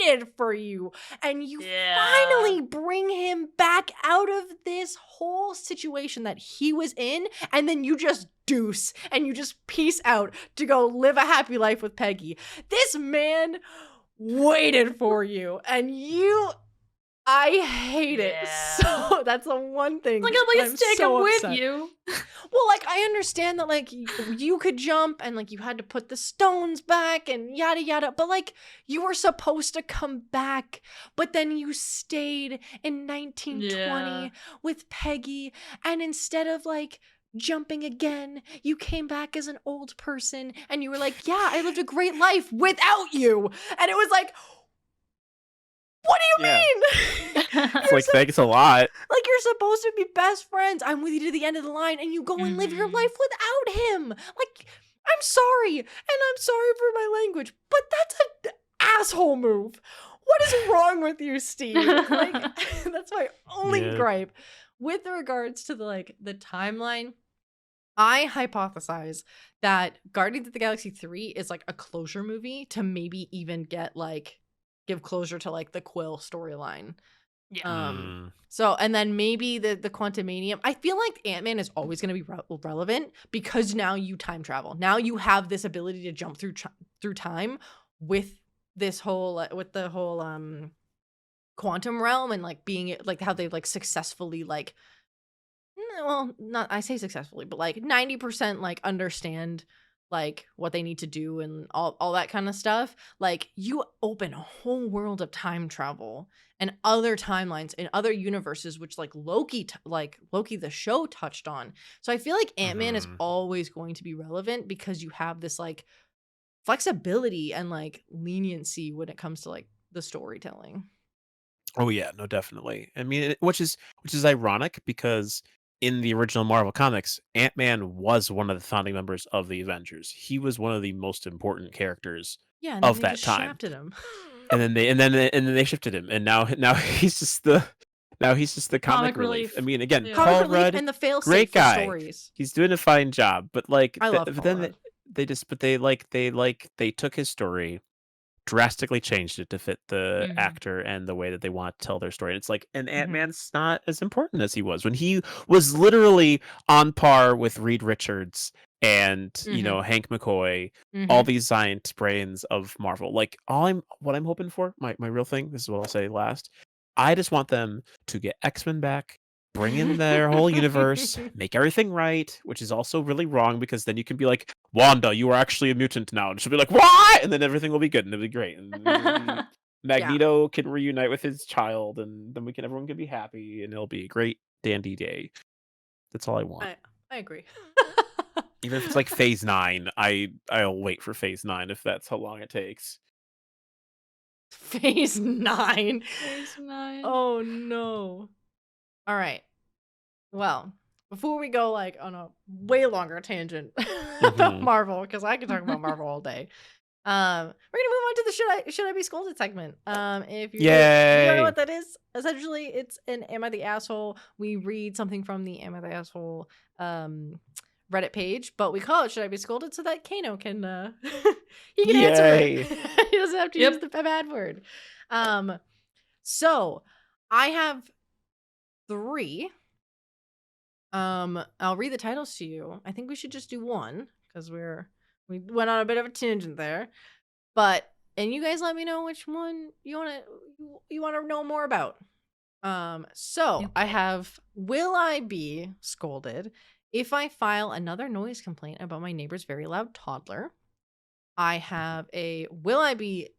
waited for you, and you Yeah. finally bring him back out of this whole situation that he was in, and then you just deuce and you just peace out to go live a happy life with Peggy. This man waited for you, and I hate it. Yeah. So that's the one thing. Like, at that I'm least take so him with upset. you. Well, like, I understand that, like, you could jump and, like, you had to put the stones back and yada yada, but, like, you were supposed to come back, but then you stayed in 1920 Yeah. with Peggy, and instead of, like, jumping again, you came back as an old person, and you were like, yeah, I lived a great life without you. And it was like, what do you Yeah. mean? It's like, thanks a lot. Like, you're supposed to be best friends. I'm with you to the end of the line, and you go and live your life without him. Like, I'm sorry, and I'm sorry for my language, but that's an asshole move. What is wrong with you, Steve? Like, that's my only Yeah. gripe. With regards to the timeline, I hypothesize that Guardians of the Galaxy 3 is like a closure movie to maybe even give closure to like the Quill storyline. Yeah. So, and then maybe the Quantumanium. I feel like Ant-Man is always going to be relevant because now you time travel. Now you have this ability to jump through time with this whole with the whole quantum realm, and like being like how they like successfully like, well, not, I say successfully, but like 90% like understand like what they need to do and all that kind of stuff. Like, you open a whole world of time travel and other timelines in other universes, which like Loki the show touched on. So I feel like Ant-Man is always going to be relevant because you have this like flexibility and like leniency when it comes to like the storytelling. Oh yeah, no, definitely. I mean, which is ironic because in the original Marvel comics, Ant-Man was one of the founding members of the Avengers. He was one of the most important characters Yeah, and then of they that just time. shafted him. And then they shifted him, and now he's just the comic relief. I mean, again, Yeah. Comic Paul relief Rudd, and the fail-safe great for guy. stories. He's doing a fine job, but like, I love but Paul then Rudd. they took his story, drastically changed it to fit the actor and the way that they want to tell their story. And it's like, and Ant-Man's not as important as he was when he was literally on par with Reed Richards and Hank McCoy, all these giant brains of Marvel. Like, what I'm hoping for, my real thing, this is what I'll say last. I just want them to get X-Men back, bring in their whole universe, make everything right, which is also really wrong because then you can be like, Wanda, you are actually a mutant now. And she'll be like, what? And then everything will be good and it'll be great. And Magneto can reunite with his child, and then everyone can be happy, and it'll be a great dandy day. That's all I want. I agree. Even if it's like phase 9, I'll wait for phase 9 if that's how long it takes. Phase 9. Phase 9. Oh no. All right. Well, before we go like on a way longer tangent about Marvel, because I can talk about Marvel all day. We're gonna move on to the should I be scolded segment. If you don't know what that is, essentially it's an Am I the Asshole? We read something from the Am I the Asshole Reddit page, but we call it Should I Be Scolded so that Kano can he can answer it. He doesn't have to use the bad word. So I have 3. I'll read the titles to you. I think we should just do one because we went on a bit of a tangent there. And you guys let me know which one you want to know more about. So I have, will I be scolded if I file another noise complaint about my neighbor's very loud toddler? I have a, will I be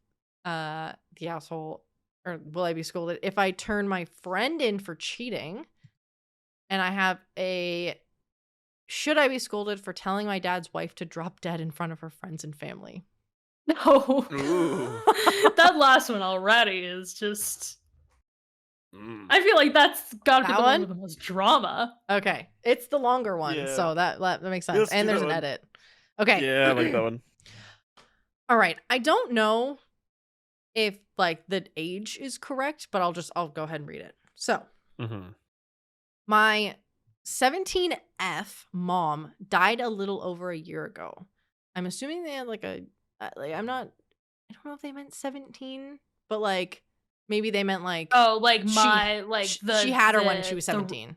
the asshole, or will I be scolded if I turn my friend in for cheating? And I have a, should I be scolded for telling my dad's wife to drop dead in front of her friends and family? No. Ooh. That last one already is just... I feel like that's gotta be the one with the most drama. Okay. It's the longer one, so that makes sense. And there's an edit. Okay. Yeah, I like that one. All right. I don't know if like the age is correct, but I'll go ahead and read it. So my 17F mom died a little over a year ago. I'm assuming they had like a, I don't know if they meant 17, but like maybe they meant like, she had her when she was 17.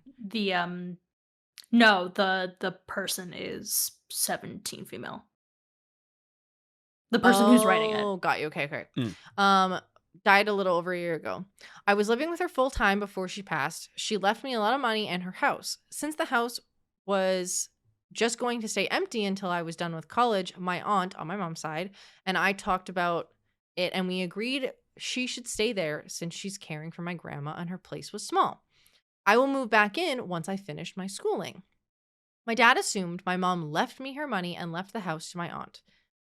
No, the person is 17 female. The person who's writing it. Oh, got you. Okay, okay. Mm. Died a little over a year ago. I was living with her full time before she passed. She left me a lot of money and her house. Since the house was just going to stay empty until I was done with college, my aunt on my mom's side and I talked about it and we agreed she should stay there since she's caring for my grandma and her place was small. I will move back in once I finish my schooling. My dad assumed my mom left me her money and left the house to my aunt.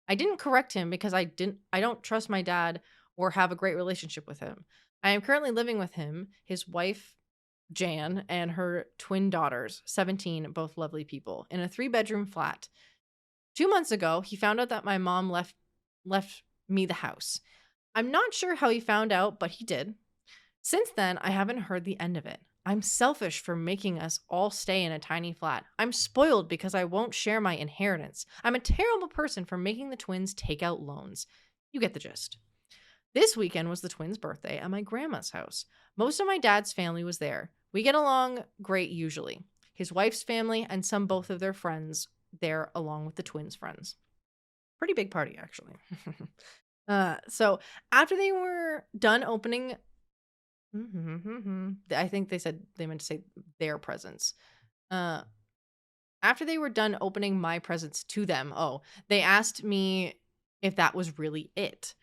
I didn't correct him because I don't trust my dad or have a great relationship with him. I am currently living with him, his wife Jan, and her twin daughters, 17, both lovely people, in a 3-bedroom flat. 2 months ago, he found out that my mom left me the house. I'm not sure how he found out, but he did. Since then, I haven't heard the end of it. I'm selfish for making us all stay in a tiny flat. I'm spoiled because I won't share my inheritance. I'm a terrible person for making the twins take out loans. You get the gist. This weekend was the twins' birthday at my grandma's house. Most of my dad's family was there. We get along great usually. His wife's family and both of their friends there along with the twins' friends. Pretty big party, actually. So after they were done opening... I think they meant to say their presents. After they were done opening my presents to them, they asked me if that was really it.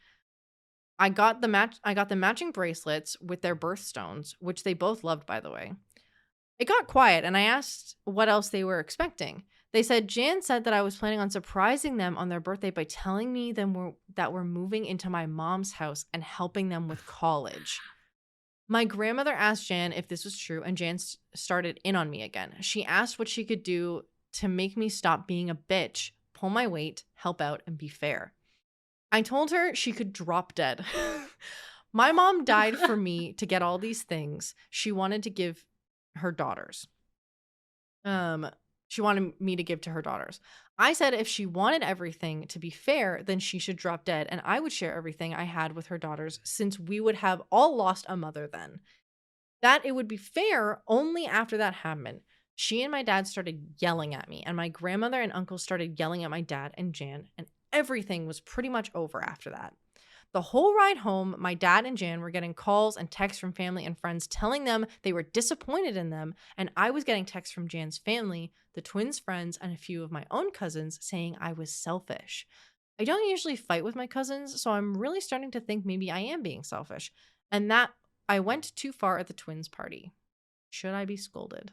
I got the matching bracelets with their birthstones, which they both loved, by the way. It got quiet, and I asked what else they were expecting. They said Jan said that I was planning on surprising them on their birthday by telling me that we're moving into my mom's house and helping them with college. My grandmother asked Jan if this was true, and Jan started in on me again. She asked what she could do to make me stop being a bitch, pull my weight, help out, and be fair. I told her she could drop dead. My mom died for me to get all these things she wanted to give her daughters. She wanted me to give to her daughters. I said if she wanted everything to be fair, then she should drop dead and I would share everything I had with her daughters since we would have all lost a mother then. That it would be fair only after that happened. She and my dad started yelling at me and my grandmother and uncle started yelling at my dad and Jan and everything was pretty much over after that. The whole ride home, my dad and Jan were getting calls and texts from family and friends telling them they were disappointed in them, and I was getting texts from Jan's family, the twins' friends, and a few of my own cousins saying I was selfish. I don't usually fight with my cousins, so I'm really starting to think maybe I am being selfish, and that I went too far at the twins' party. Should I be scolded?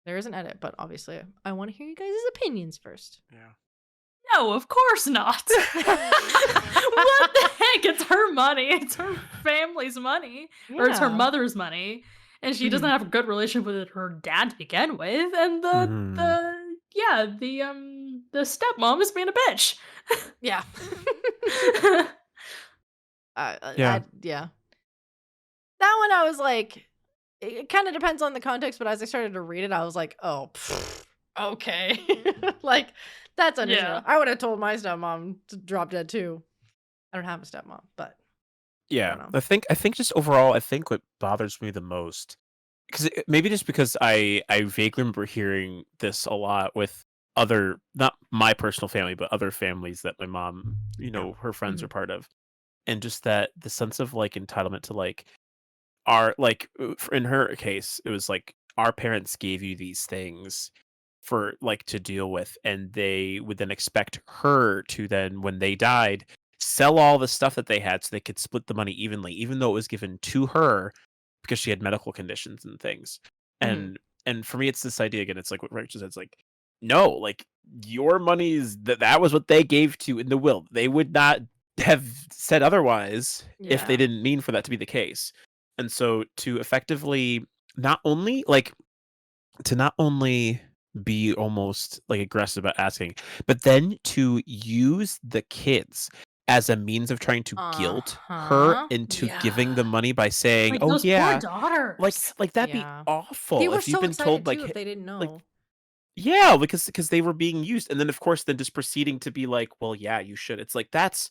There is an edit, but obviously I want to hear you guys' opinions first. Yeah. No, of course not. What the heck? It's her money. It's her family's money. Or it's her mother's money. And she doesn't have a good relationship with her dad to begin with. And the stepmom is being a bitch. Yeah. Yeah. Yeah. That one I was like, it kind of depends on the context, but as I started to read it, I was like, oh, okay. Like, that's understandable. Yeah. I would have told my stepmom to drop dead too. I don't have a stepmom, but I Yeah, don't know. I think just overall, I think what bothers me the most, because maybe just because I vaguely remember hearing this a lot with other, not my personal family, but other families that my mom, her friends are part of, and just that the sense of like entitlement to like in her case, it was like our parents gave you these things for like to deal with, and they would then expect her to then, when they died, sell all the stuff that they had so they could split the money evenly, even though it was given to her because she had medical conditions and things. Mhm. And for me, it's this idea again. It's like what Rachel said. It's like, no, like your money is that was what they gave to you in the will. They would not have said otherwise if they Yeah. didn't mean for that to be the case. And so to effectively not only like to not only be almost like aggressive about asking, but then to use the kids as a means of trying to guilt her Uh-huh. into giving the Yeah. money by saying, Like "Oh those poor yeah," daughters. like that'd be Yeah. They awful were if you've so been told excited like too if they didn't like know. yeah, because they were being used, and then of course then just proceeding to be like, "Well, yeah, you should." It's like that's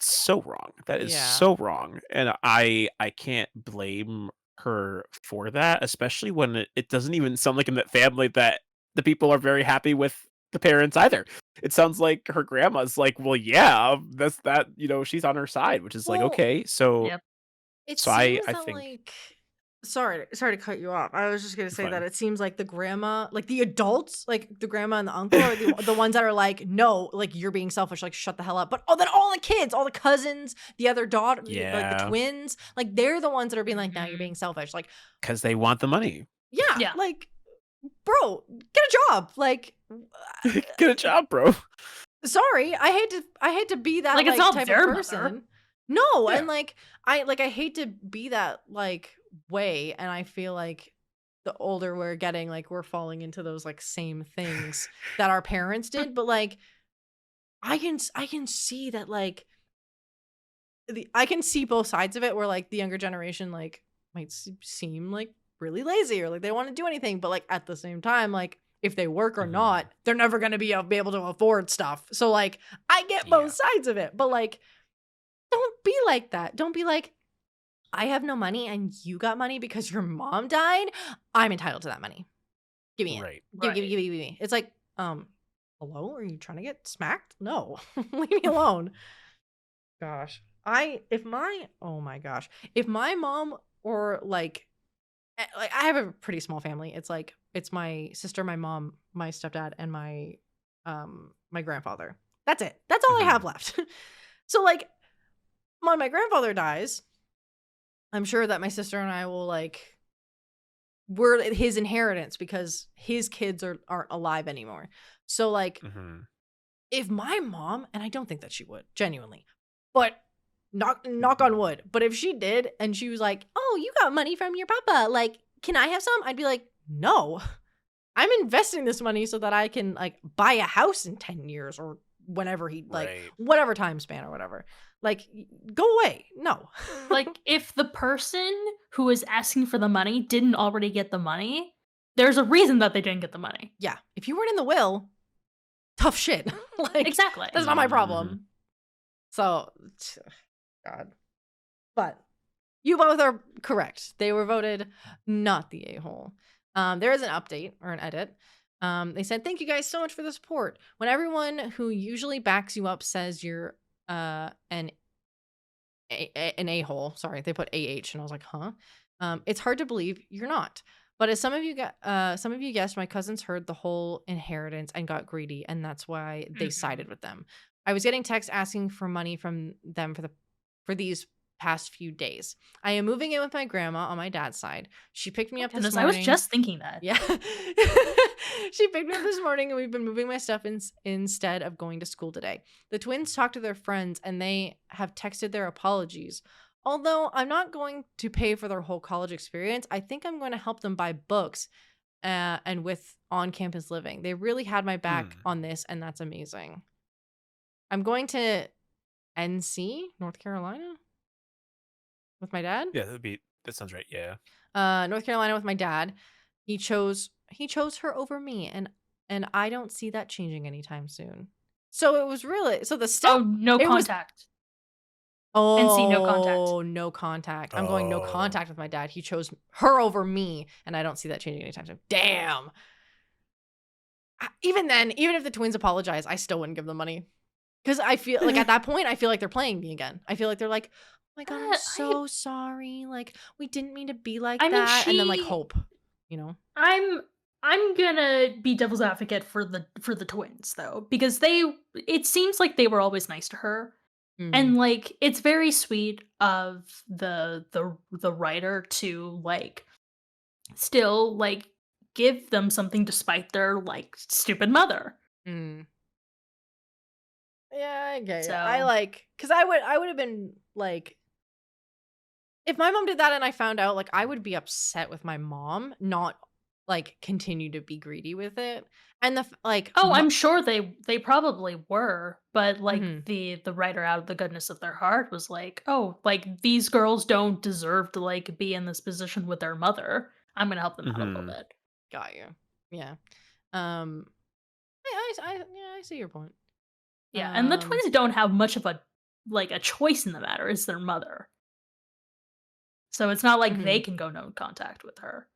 so wrong. That is Yeah. so wrong, and I can't blame her for that, especially when it doesn't even sound like in that family that the people are very happy with the parents either. It sounds like her grandma's like, well, yeah, that's that, she's on her side, which is like, Well, okay. So Yep. it so I seems I that, think like sorry to cut you off. I was just gonna it's say that fine. it seems like the grandma, like the adults, like the grandma and the uncle are the ones that are like, no, like you're being selfish, like shut the hell up. But then all the kids, all the cousins, the other daughter, like the Yeah, twins, like they're the ones that are being like, now you're Mhm. being selfish. Like, because they want the money. yeah, Yeah. like, bro, get a job. Like, Get a job, bro. sorry, I hate to be that Like, it's like not type of their mother. person. No, Yeah. and I hate to be that like way, and I feel like the older we're getting, like we're falling into those like same things that our parents did, but like I can see that like I can see both sides of it where like the younger generation like might seem like really lazy or like they want to do anything, but like at the same time like if they work or Mhm. not, they're never going to be able to afford stuff. So like I get Yeah. both sides of it, but like don't be like that. Don't be like I have no money and you got money because your mom died. I'm entitled to that money. Give me it. Right. Right. Give me. It's like, hello? Are you trying to get smacked? No. Leave me alone. Gosh. Oh my gosh. If my mom or like I have a pretty small family. It's my sister, my mom, my stepdad, and my grandfather. That's it. That's all I Mhm. have left. So like when my grandfather dies, I'm sure that my sister and I will like we're his inheritance because his kids aren't alive anymore. So like Mhm. if my mom, and I don't think that she would, genuinely, but knock on wood, but if she did and she was like, "Oh, you got money from your papa. Like, can I have some?" I'd be like, "No. I'm investing this money so that I can like buy a house in 10 years or whenever he like Right. whatever time span or whatever. Like go away. No." Like, if the person who is asking for the money didn't already get the money, there's a reason that they didn't get the money. Yeah, if you weren't in the will, tough shit. Like Exactly. that's not my Mhm. problem. So, God. But you both are correct. They were voted not the a-hole. There is an update or an edit. They said, "Thank you guys so much for the support. When everyone who usually backs you up says you're an a-hole," sorry, they put AH, and I was like, "Huh?" It's hard to believe you're not. But as some of you guessed, my cousins heard the whole inheritance and got greedy, and that's why they Mhm. sided with them. I was getting texts asking for money from them for these past few days. I am moving in with my grandma on my dad's side. She picked me Oh up this goodness, I was morning. just thinking that. Yeah. She picked me up this morning and we've been moving my stuff instead of going to school today. The twins talked to their friends and they have texted their apologies. Although I'm not going to pay for their whole college experience, I think I'm going to help them buy books and with on campus living. They really had my back Mm. on this, and that's amazing. I'm going to NC, North Carolina, with my dad. Yeah, that sounds right. Yeah. North Carolina with my dad. He chose her over me, and I don't see that changing anytime soon. So it was really so the Oh, step no it was contact. NC, no contact. oh no contact. I'm going no Oh. contact with my dad. He chose her over me, and I don't see that changing anytime soon. Damn. Even then, even if the twins apologize, I still wouldn't give them money. Because I feel like at that point, I feel like they're playing me again. I feel like they're like, "Oh my god, I'm I so sorry. Like, we didn't mean to be like I mean, that." And then like she hope, you know? I'm I'm gonna be devil's advocate for the twins though, because it seems like they were always nice to her. Mm. And like it's very sweet of the writer to like still like give them something despite their like stupid mother. Mm. Yeah, I get it. So, Cause I would have been like, if my mom did that and I found out, like, I would be upset with my mom, not like continue to be greedy with it. And oh, I'm sure they probably were, but like mhm. the writer out of the goodness of their heart was like, "Oh, like these girls don't deserve to like be in this position with their mother. I'm going to help them out a little Mhm. bit." Got you. Yeah. Um, yeah, I see your point. Yeah, and the Um, twins don't have much of a choice in the matter. It's their mother. So it's not like they mhm. can go no contact with her.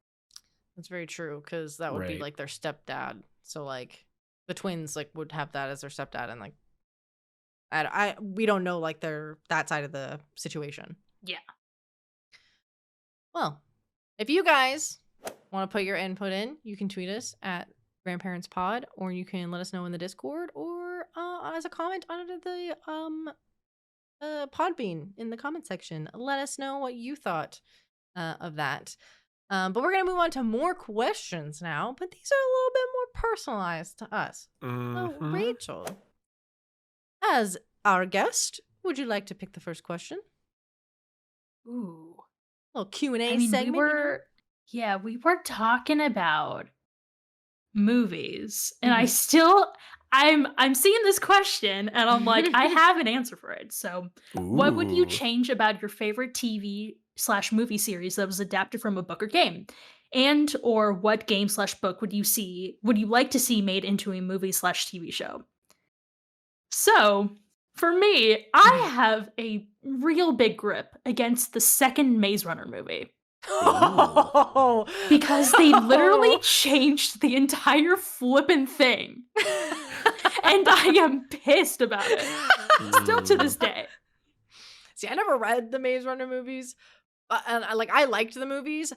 That's very true, cause that would be Right. like their stepdad. So like the twins like would have that as their stepdad, and like we don't know like that side of the situation. Yeah. Well, if you guys want to put your input in, you can tweet us at Grandparents Pod, or you can let us know in the Discord, or as a comment under the Podbean in the comment section. Let us know what you thought of that. But we're gonna move on to more questions now, but these are a little bit more personalized to us. So, Rachel, as our guest, would you like to pick the first question? Ooh. Little Q&A I mean, segment. we were talking about movies, and Mhm. I'm seeing this question, and I'm like, I have an answer for it. So, what would you Ooh. change about your favorite TV/movie series that was adapted from a book or game? And or what game/book would you like to see made into a movie/TV show? So, for me, I have a real big grip against the second Maze Runner movie Oh. because they literally changed the entire flippin' thing. And I am pissed about it. Still to this day. See, I never read the Maze Runner movies, and I liked the movies,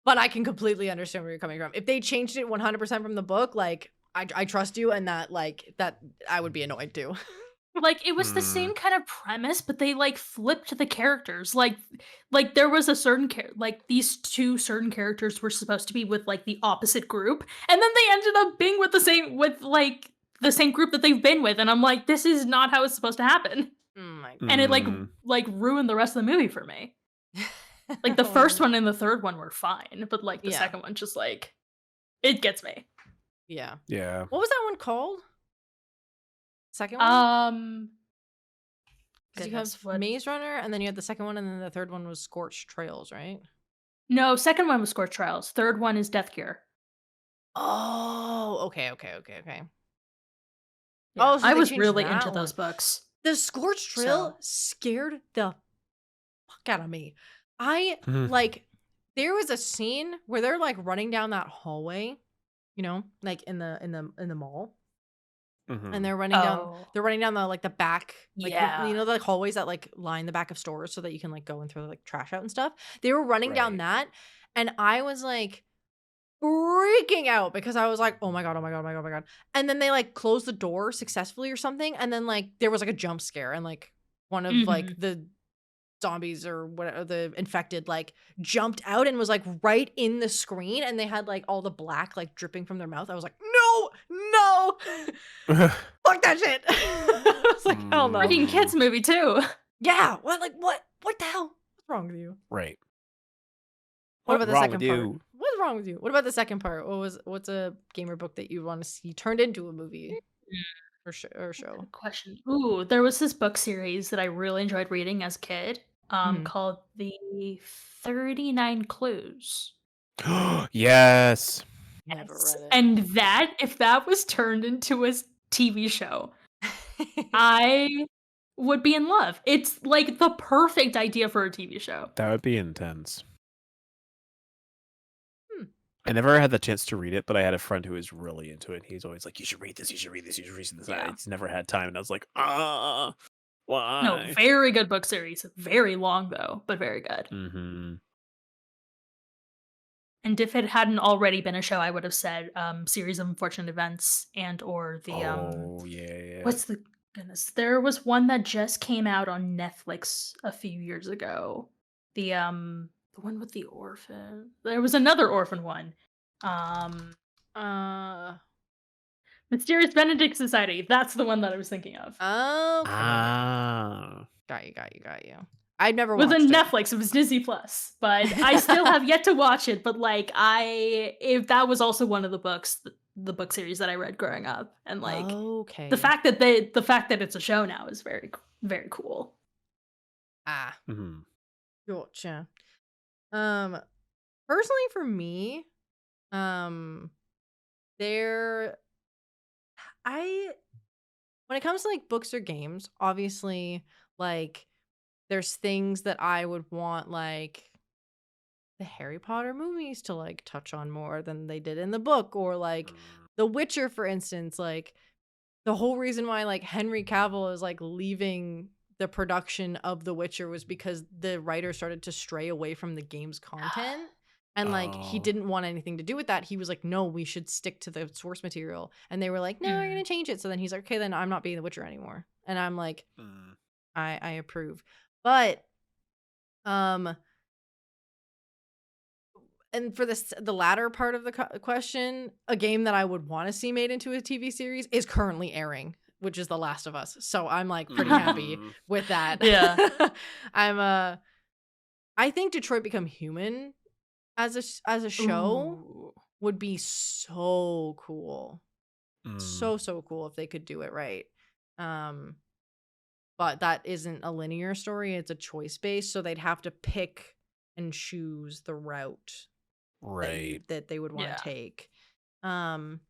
but I can completely understand where you're coming from. If they changed it 100% from the book, like I trust you, and that I would be annoyed too. Like, it was the same kind of premise, but they, like, flipped the characters. Like there was a certain these two certain characters were supposed to be with, like, the opposite group, and then they ended up being with the same group that they've been with, and I'm like, "This is not how it's supposed to happen." Oh my And it, like, ruined the rest of the movie for me. Like, the first one and the third one were fine, but, like, the Yeah. second one just, like, it gets me. Yeah. Yeah. What was that one called? Second one? Because you Goodness, have what Maze Runner, and then you had the second one, and then the third one was Scorched Trails, right? No, second one was Scorched Trials, third one is Death Cure. Oh, okay. Yeah, Oh, so I they was changed really that into one. those books. The Scorched Trail So scared the fuck out of me. There was a scene where they're like running down that hallway, like in the mall, and they're running down Oh, the back, yeah. the hallways that like line the back of stores so that you can like go and throw like trash out and stuff. They were running down Right. that, and I was like freaking out because I was like, oh my god, oh my god, oh my god, oh my god. And then they like closed the door successfully or something, and then like there was like a jump scare, and like one of like Mhm. the zombies or whatever, the infected, like jumped out and was like right in the screen, and they had like all the black like dripping from their mouth. I was like, no, fuck that shit. I was like, hell no. Freaking kids movie too. Yeah, what the hell? What's wrong with you? Right. What about the wrong second with part? you? What's wrong with you? What about the second part? What's a gamer book that you want to see turned into a movie or show? Good question. Ooh, there was this book series that I really enjoyed reading as a kid, Mhm. called The 39 Clues. Yes. Never Yes. read it. And if that was turned into a TV show, I would be in love. It's like the perfect idea for a TV show. That would be intense. Hmm. I never had the chance to read it, but I had a friend who was really into it. He's always like, "You should read this. You should read this. You should read this." Yeah. I just never had time, and I was like, No, why?" very good book series. Very long though, but very good. Mm-hmm. And if it hadn't already been a show, I would have said Series of Unfortunate Events and or the Oh yeah. what's the goodness? There was one that just came out on Netflix a few years ago. The one with the orphan. There was another orphan one. Uh. Mysterious Benedict Society. That's the one that I was thinking of. Okay. Ah. Got you. I've never It was watched on it. Netflix. It was Disney Plus, but I still have yet to watch it. But like, if that was also one of the books, the book series that I read growing up, and like Okay. the fact that it's a show now is very very cool. Ah, Mm-hmm. gotcha. Personally for me, there, when it comes to like books or games, obviously, like there's things that I would want like the Harry Potter movies to like touch on more than they did in the book, or like The Witcher, for instance, like the whole reason why like Henry Cavill is like leaving the production of The Witcher was because the writer started to stray away from the game's content. And like he Oh. didn't want anything to do with that. He was like, no, we should stick to the source material. And they were like, no, we're gonna change it. So then he's like, okay, then I'm not being The Witcher anymore. And I'm like, Mm. I approve. But and for the latter part of the question, a game that I would want to see made into a TV series is currently airing, which is The Last of Us. So I'm like pretty happy Mm. with that. Yeah. I think Detroit Become Human as a show Ooh. would be so cool. Mm. So cool if they could do it right. But that isn't a linear story, it's a choice based, so they'd have to pick and choose the route Right. that they would want Yeah. to take. But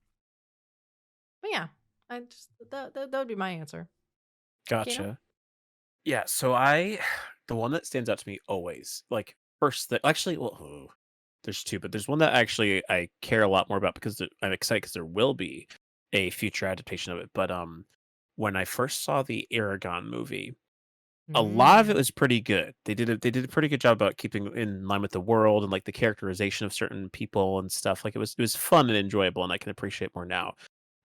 yeah, I just that would be my answer. Gotcha. Yeah, so the one that stands out to me always, like first that actually, well, there's two, but there's one that actually I care a lot more about because I'm excited because there will be a future adaptation of it. But when I first saw the Aragon movie, a lot of it was pretty good. They did a pretty good job about keeping in line with the world and like the characterization of certain people and stuff. Like it was fun and enjoyable, and I can appreciate more now.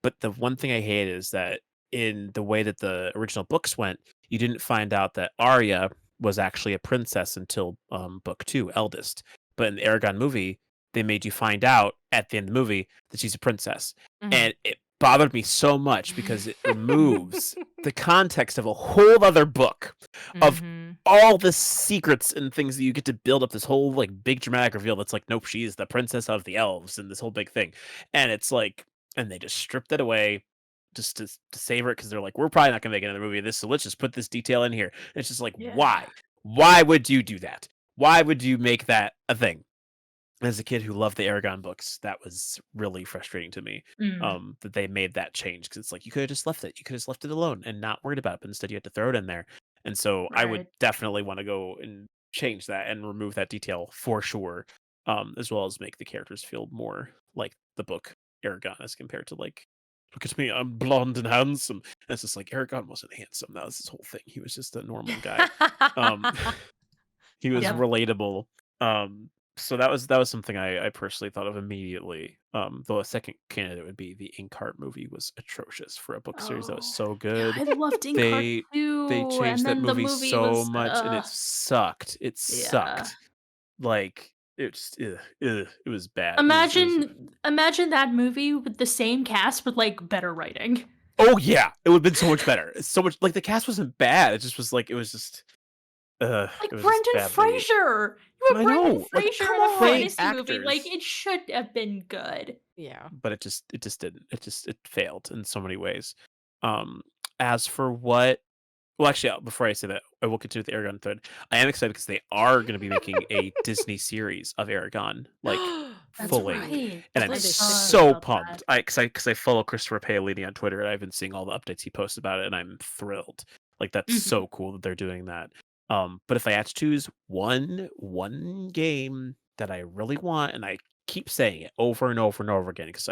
But the one thing I hate is that in the way that the original books went, you didn't find out that Arya was actually a princess until book 2, Eldest. But in the Aragon movie, they made you find out at the end of the movie that she's a princess. And it bothered me so much because it removes the context of a whole other book of all the secrets and things that you get to build up this whole like big dramatic reveal that's like, nope, she is the princess of the elves and this whole big thing. And it's like, and they just stripped it away just to savor it because they're like, we're probably not gonna make another movie of this, so let's just put this detail in here. And it's just like, Yeah. why would you do that? Why would you make that a thing? As a kid who loved the Aragon books, that was really frustrating to me. That they made that change because it's like you could have just left it. You could have just left it alone and not worried about it, but instead you had to throw it in there. And so I would Right. definitely want to go and change that and remove that detail for sure. As well as make the characters feel more like the book Aragon as compared to like, look at me, I'm blonde and handsome. And it's just like Aragon wasn't handsome. That was his whole thing. He was just a normal guy. He was Yep. relatable. So that was something I personally thought of immediately. Though a second candidate would be the Inkheart movie was atrocious for a book series that was so Yeah, good. I loved Inkheart They too, changed and that then the movie movie so was, much and it sucked. It yeah. sucked. Like it's it was bad. It was Imagine that movie with the same cast but like better writing. oh yeah, it would have been so much better. It's so much like the cast wasn't bad. It just was like it was just Like it was just Brendan badly. Fraser. You I have Brendan know, like, Fraser come in a on, fantasy movie. Like actors. it should have been good. Yeah. But it just didn't. It failed in so many ways. Um, as for what well, actually, before I say that, I will continue with the Aragon thread. I am excited because they are going to be making a Disney series of Aragon, like That's fully, right. and Hopefully I'm they stick to so About pumped. that. Because I follow Christopher Paolini on Twitter, and I've been seeing all the updates he posts about it, and I'm thrilled. Like that's so cool that they're doing that. But if I had to choose one game that I really want, and I keep saying it over and over and over again because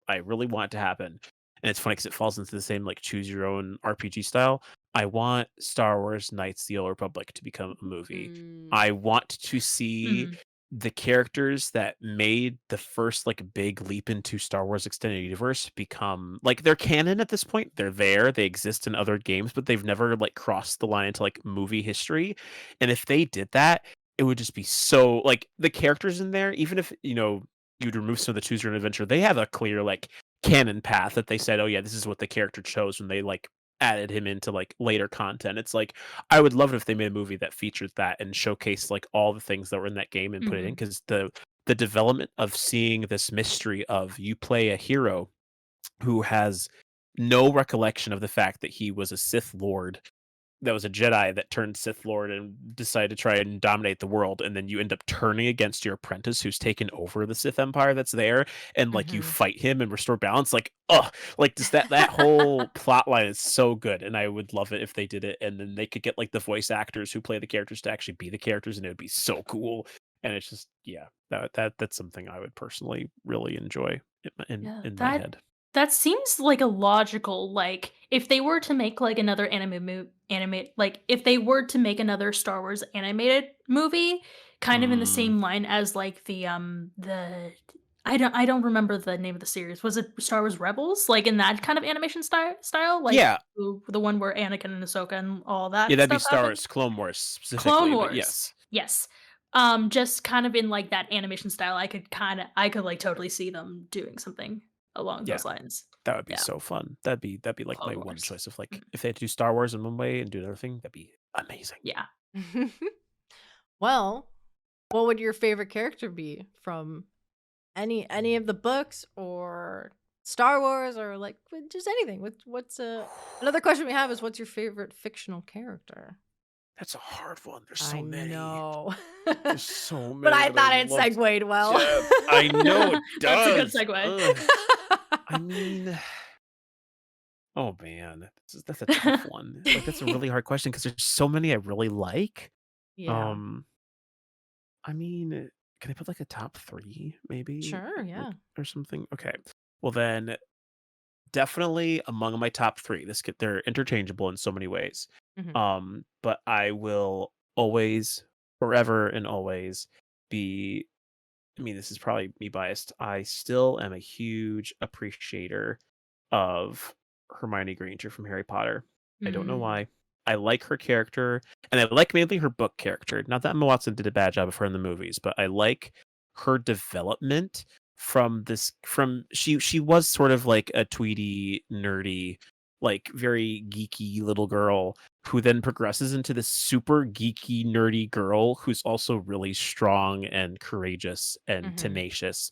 I really want it to happen, and it's funny because it falls into the same like choose your own RPG style. I want Star Wars Knights of the Old Republic to become a movie. I want to see the characters that made the first like big leap into Star Wars extended universe become like they're canon at this point. They're there, they exist in other games, but they've never like crossed the line into like movie history. And if they did that, it would just be so like the characters in there, even if you'd remove some of the choose your own adventure, they have a clear like canon path that they said, oh yeah, this is what the character chose when they like added him into like later content. It's like I would love it if they made a movie that featured that and showcased like all the things that were in that game and put it in because the development of seeing this mystery of you play a hero who has no recollection of the fact that he was a Sith Lord that was a Jedi that turned Sith Lord and decided to try and dominate the world, and then you end up turning against your apprentice who's taken over the Sith Empire that's there, and like you fight him and restore balance. Like, like just that whole plot line is so good, and I would love it if they did it, and then they could get like the voice actors who play the characters to actually be the characters, and it would be so cool. And it's just that's something I would personally really enjoy in Yeah, my that head. That seems like a logical, like, if they were to make, like, another if they were to make another Star Wars animated movie, kind of in the Mm, same line as, like, I don't remember the name of the series. Was it Star Wars Rebels? Like, in that kind of animation style? Like, yeah, the one where Anakin and Ahsoka and all yeah, that that'd be stuff Star happened? Wars Clone Wars Clone specifically, but Wars. yes. Yes. Just kind of in, like, that animation style, I could, like, totally see them doing something along Yeah, those lines. that would be Yeah, so fun. That'd be like my Clone one Wars. choice of like Mhm. if they had to do Star Wars in one way and do another thing, that'd be amazing. Yeah. Well, what would your favorite character be from any of the books or Star Wars or like just anything? What's another question we have is what's your favorite fictional character? That's a hard one. There's I so many. know. There's so But many I that I thought it loved. segued well. Yeah, I know it That's a good does. segue. Ugh. I mean, oh man, that's a tough one. Like that's a really hard question because there's so many I really like. Yeah. Um, I mean, can I put like a top three maybe, Sure, like yeah. or something? Okay, well then definitely among my top three. They're interchangeable in so many ways. Mhm. But I will always, forever and always be. I mean, this is probably me biased. I still am a huge appreciator of Hermione Granger from Harry Potter. I don't know Mm. why. I like her character, and I like mainly her book character. Not that Emma Watson did a bad job of her in the movies, but I like her development from she was sort of like a tweedy, nerdy, like very geeky little girl who then progresses into this super geeky, nerdy girl who's also really strong and courageous and Mhm. tenacious.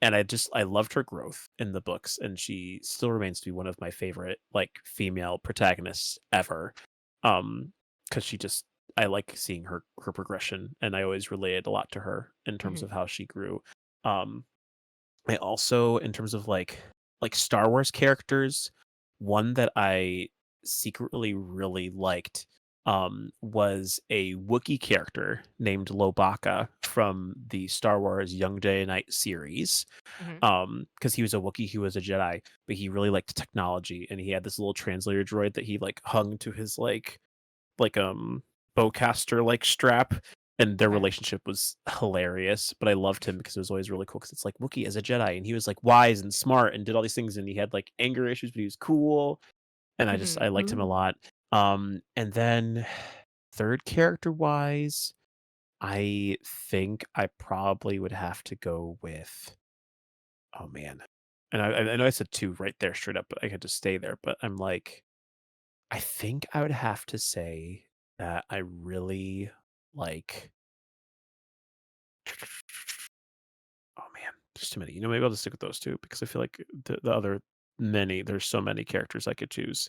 And I loved her growth in the books, and she still remains to be one of my favorite like female protagonists ever. Because she just I like seeing her progression, and I always related a lot to her in terms Mhm. of how she grew. Um, I also, in terms of like Star Wars characters, one that I secretly really liked was a Wookiee character named Lobaka from the Star Wars Young Jedi Knight series. Mhm. Because he was a Wookiee, he was a Jedi, but he really liked technology, and he had this little translator droid that he like hung to his like bowcaster like strap, and their Okay. relationship was hilarious. But I loved him because it was always really cool because it's like Wookiee as a Jedi, and he was like wise and smart and did all these things, and he had like anger issues, but he was cool, and Mhm. I liked him a Ooh. lot. And then third character wise, I think I probably would have to go with oh man. And I know I said two right there straight up, but I had to stay there. But I'm like, I think I would have to say that I really like. Oh man, there's too many. Maybe I'll just stick with those two because I feel like the other there's so many characters I could choose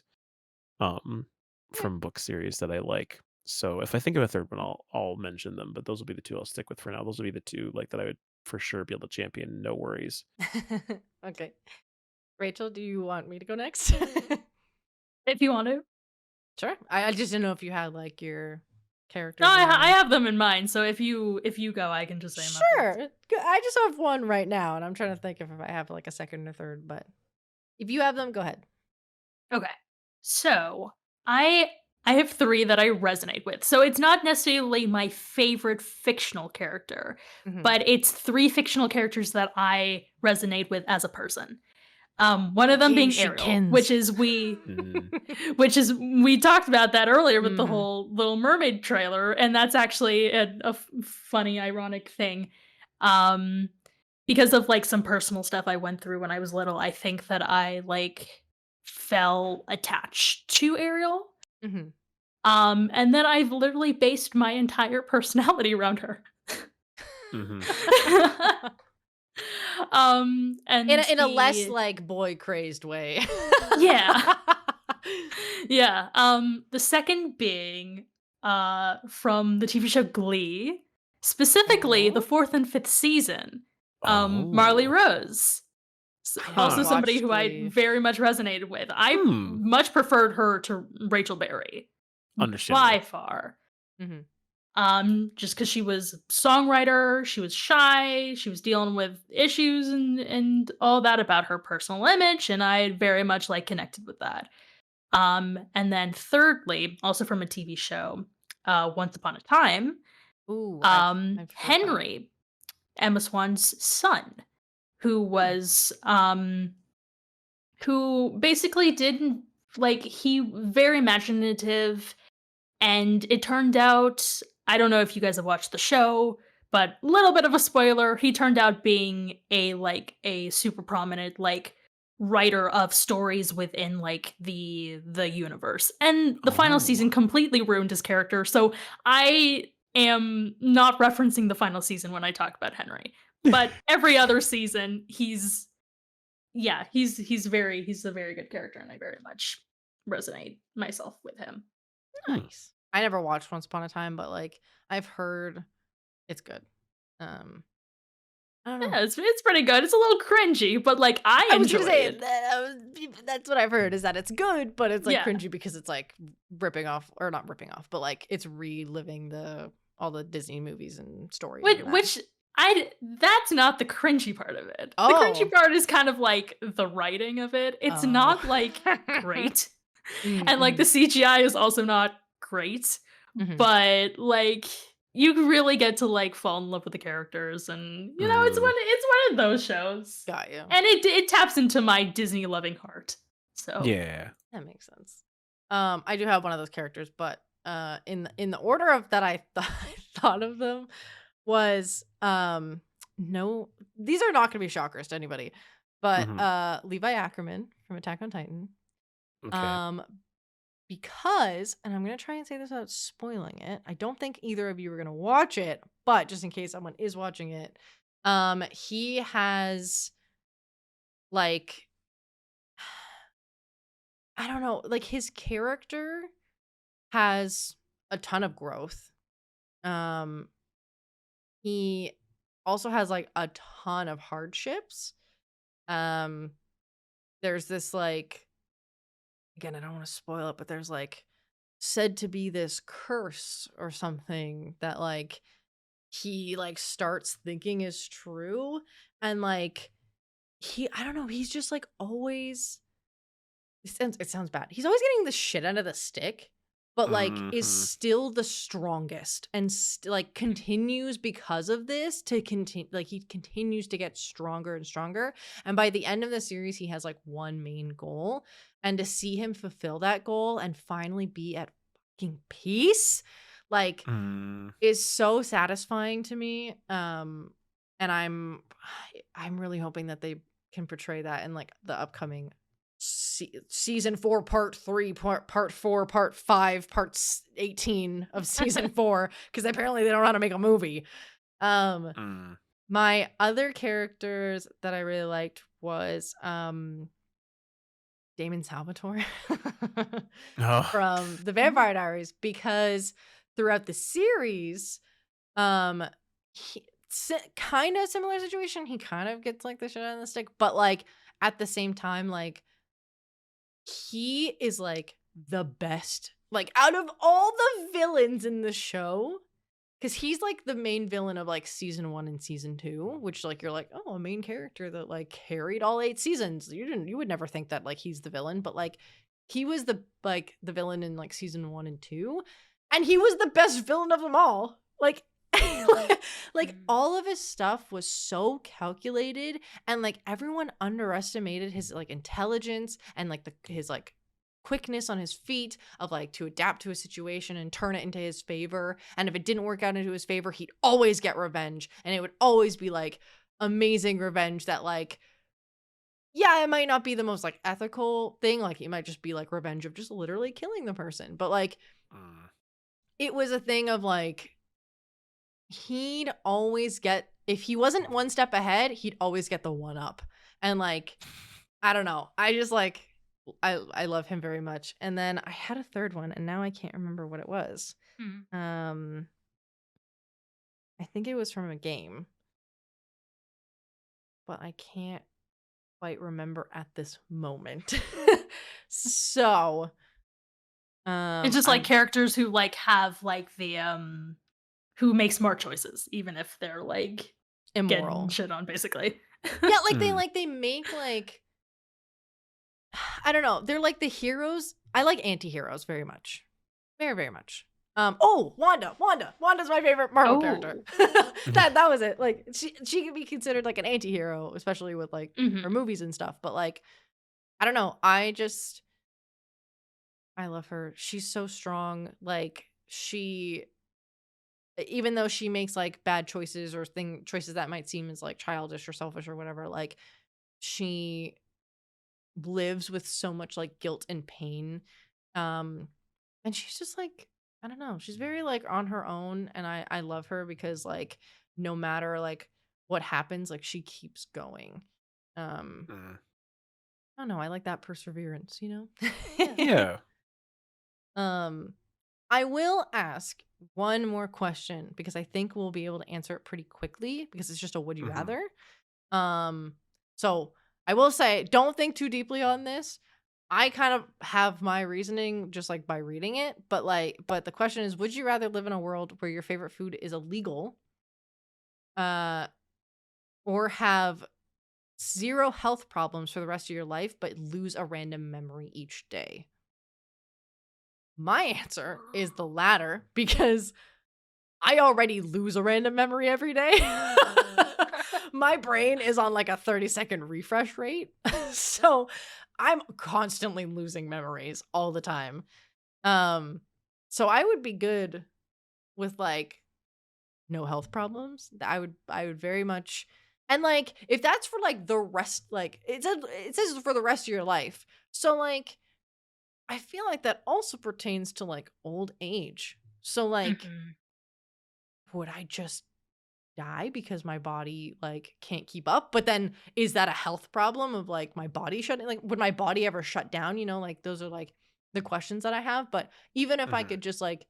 um Yeah. from book series that I like. So if I think of a third one, I'll mention them. But those will be the two I'll stick with for now. Those will be the two like that I would for sure be able to champion. No worries. Okay. Rachel, do you want me to go next? If you want to. Sure. I just didn't know if you had like your No, characters in I mind. have them in mind, so if you go, I can just say them afterwards. Sure. I just have one right now, and I'm trying to think if I have like a second or third, but if you have them, go ahead. Okay. So, I I have 3 that I resonate with. So, it's not necessarily my favorite fictional character, Mhm. but it's 3 fictional characters that I resonate with as a person. One The of them King being Ariel, which Shikins. is we Mm, which is we talked about that earlier with the Mhm. whole Little Mermaid trailer, and that's actually a funny, ironic thing. Um, because of, like, some personal stuff I went through when I was little, I think that I, like, fell attached to Ariel. Mhm. And then I've literally based my entire personality around her. hmm In And a less like boy crazed way. yeah. Yeah, the second being, from the TV show Glee, specifically the Oh, 4th and 5th season, Marley Oh, Rose. I Also huh. haven't somebody watched who I Glee. very much resonated with. I Hmm. much preferred her to Rachel Berry, by Understandable. far. Mhm. just because she was a songwriter, she was shy, she was dealing with issues and all that about her personal image, and I very much like connected with that. And then thirdly, also from a TV show, Once Upon a Time, Ooh, I've heard that. Henry, Emma Swan's son, who Hmm. was who basically didn't like he very imaginative, and it turned out, I don't know if you guys have watched the show, but little bit of a spoiler, he turned out being a super prominent writer of stories within the universe. And the final Oh. season completely ruined his character. So I am not referencing the final season when I talk about Henry. But every other season he's a very good character, and I very much resonate myself with him. Hmm. Nice. I never watched Once Upon a Time, but like I've heard it's good. Um, I don't know. Yeah, it's pretty good. It's a little cringy, but like I I was gonna enjoy say it. that's what I've heard is that it's good, but it's like Yeah. cringy because it's like ripping off or not ripping off, but like it's reliving all the Disney movies and stories Which and that. which I that's not the cringy part of it. The Oh. cringy part is kind of like the writing of it. It's Oh. not like great. And like Mm-hmm. the CGI is also not great, Hmm. but like you really get to like fall in love with the characters, and Mm. it's one of those shows. Got you. And it taps into my Disney loving heart. So, Yeah. That makes sense. I do have one of those characters, but in the order of that I thought of them was no, these are not going to be shockers to anybody, but Mhm. Levi Ackerman from Attack on Titan. Okay. Um, because, and I'm gonna try and say this without spoiling it. I don't think either of you are gonna watch it, but just in case someone is watching it, he has like I don't know, like his character has a ton of growth. Um, he also has like a ton of hardships. Um, there's this like again, I don't want to spoil it, but there's like said to be this curse or something that like he like starts thinking is true and like I don't know, he's just like always it sounds bad. He's always getting the shit out of the stick, but like is Mhm. still the strongest and like continues because of this to continue, like he continues to get stronger and stronger. And by the end of the series, he has like one main goal. And to see him fulfill that goal and finally be at fucking peace, like Mm. is so satisfying to me. And I'm really hoping that they can portray that in like the upcoming season 4 part 3 part 4 part 5 part 18 of season 4 because apparently they don't know how to make a movie. um Mm. my other characters that I really liked was Damon Salvatore Oh. from the Vampire Diaries, because throughout the series kind of similar situation, he kind of gets like the shit out of the stick, but like at the same time, like he is like the best, like out of all the villains in the show, because he's like the main villain of like season 1 and season 2, which like you're like, oh, a main character that like carried all 8 seasons. You would never think that like he's the villain, but like he was the villain in like season 1 and 2, and he was the best villain of them all. Like like all of his stuff was so calculated, and like everyone underestimated his like intelligence and like his like quickness on his feet of like to adapt to a situation and turn it into his favor. And if it didn't work out into his favor, he'd always get revenge, and it would always be like amazing revenge that like, yeah, it might not be the most like ethical thing, like it might just be like revenge of just literally killing the person, but like Mm. it was a thing of like he'd always get, if he wasn't one step ahead, he'd always get the one up. And like, I don't know. I just like I love him very much. And then I had a third one and now I can't remember what it was. Mhm. I think it was from a game, but I can't quite remember at this moment. So, It's just like I'm characters who like have like who make smart choices, even if they're like getting Immoral. shit on, basically. Yeah, like Mm. they make like I don't know. They're like the heroes. I like anti-heroes very much. Very, very much. Oh, Wanda. Wanda's my favorite Marvel character. Oh. That was it. Like she could be considered like an anti-hero, especially with like her Mhm. movies and stuff. But like, I don't know. I love her. She's so strong. Like even though she makes like bad choices or choices that might seem as like childish or selfish or whatever, like she lives with so much like guilt and pain. Um and she's just like I don't know, she's very like on her own, and I love her because like no matter like what happens, like she keeps going. Um Mm. I don't know, I like that perseverance, you Yeah. know? Yeah. um I will ask one more question because I think we'll be able to answer it pretty quickly because it's just a would you Mhm. rather. So I will say, don't think too deeply on this. I kind of have my reasoning just like by reading it, but the question is, would you rather live in a world where your favorite food is illegal, uh, or have zero health problems for the rest of your life, but lose a random memory each day? My answer is the latter because I already lose a random memory every day. My brain is on like a 30-second refresh rate. So I'm constantly losing memories all the time. So I would be good with like no health problems. I would very much, and like if that's for like the rest, like it says for the rest of your life. So like I feel like that also pertains to like old age. So like Mhm. would I just die because my body like can't keep up? But then is that a health problem of like my body shutting, like would my body ever shut down, like those are like the questions that I have. But even if I Mhm. could just like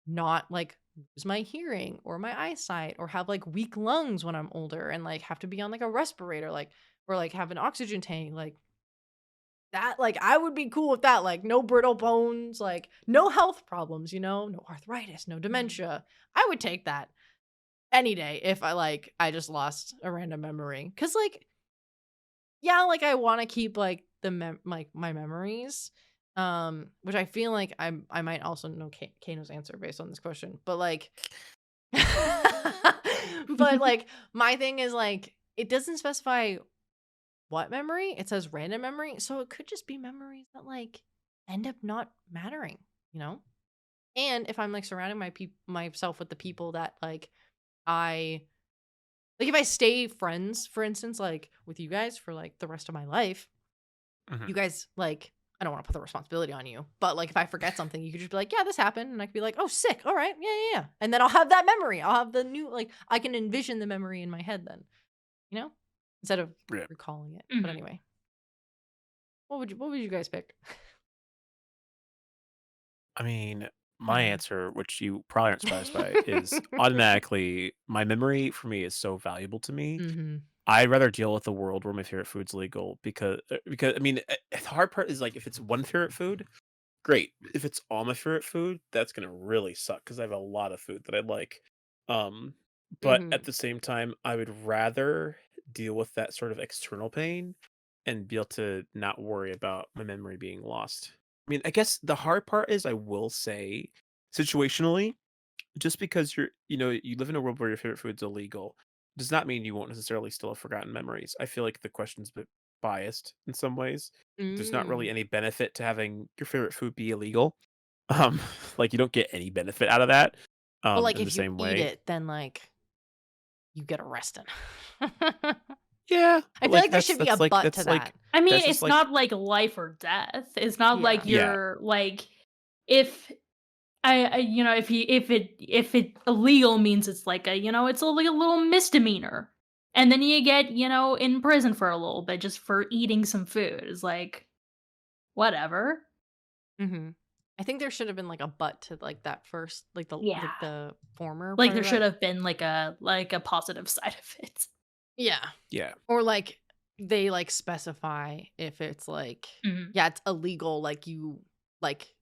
not like lose my hearing or my eyesight or have like weak lungs when I'm older and like have to be on like a respirator, like or like have an oxygen tank, like that, like I would be cool with that, like no brittle bones, like no health problems, no arthritis, no Mhm. dementia. I would take that any day if I just lost a random memory. Cause like, yeah, like I want to keep like like my memories. Which I feel like I might also know Kano's answer based on this question. But like but like my thing is like it doesn't specify what memory. It says random memory. So it could just be memories that like end up not mattering, you know? And if I'm like surrounding myself with the people that like I like if I stay friends, for instance, like with you guys for like the rest of my life, Mhm. you guys like I don't want to put the responsibility on you, but like if I forget something, you could just be like, "Yeah, this happened," and I could be like, "Oh, sick. All right, yeah, yeah, yeah," and then I'll have that memory. I'll have the new like I can envision the memory in my head then, you know, instead of Yeah. recalling it. But Mhm. anyway, what would you guys pick? I mean, my Hmm. answer, which you probably aren't surprised by, is automatically my memory for me is so valuable to me. Mhm. I'd rather deal with a world where my favorite food's legal because I mean, the hard part is like if it's one favorite food, great. If it's all my favorite food, that's gonna really suck because I have a lot of food that I like. Um, but at Mhm. the same time, I would rather deal with that sort of external pain and be able to not worry about my memory being lost. I mean, I guess the hard part is I will say situationally, just because you live in a world where your favorite food's illegal does not mean you won't necessarily still have forgotten memories. I feel like the question's a bit biased in some ways. There's not really Mm. any benefit to having your favorite food be illegal. Um, like you don't get any benefit out of that. But like In the if you same eat way. it, then like you get arrested. Yeah, I but feel like like there should be a but to that's like that. I mean, that's just it's like not like life or death. It's not like Yeah. yeah. you're like if if it illegal means it's like it's like a little misdemeanor, and then you get in prison for a little bit just for eating some food. It's like whatever. Mhm. I think there should have been, like, a but to, like, that first Yeah, the former like part there of should that. have been like a positive side of it. Yeah. Yeah. Or, like, they, like, specify if it's, like Mhm. yeah, it's illegal, like, you like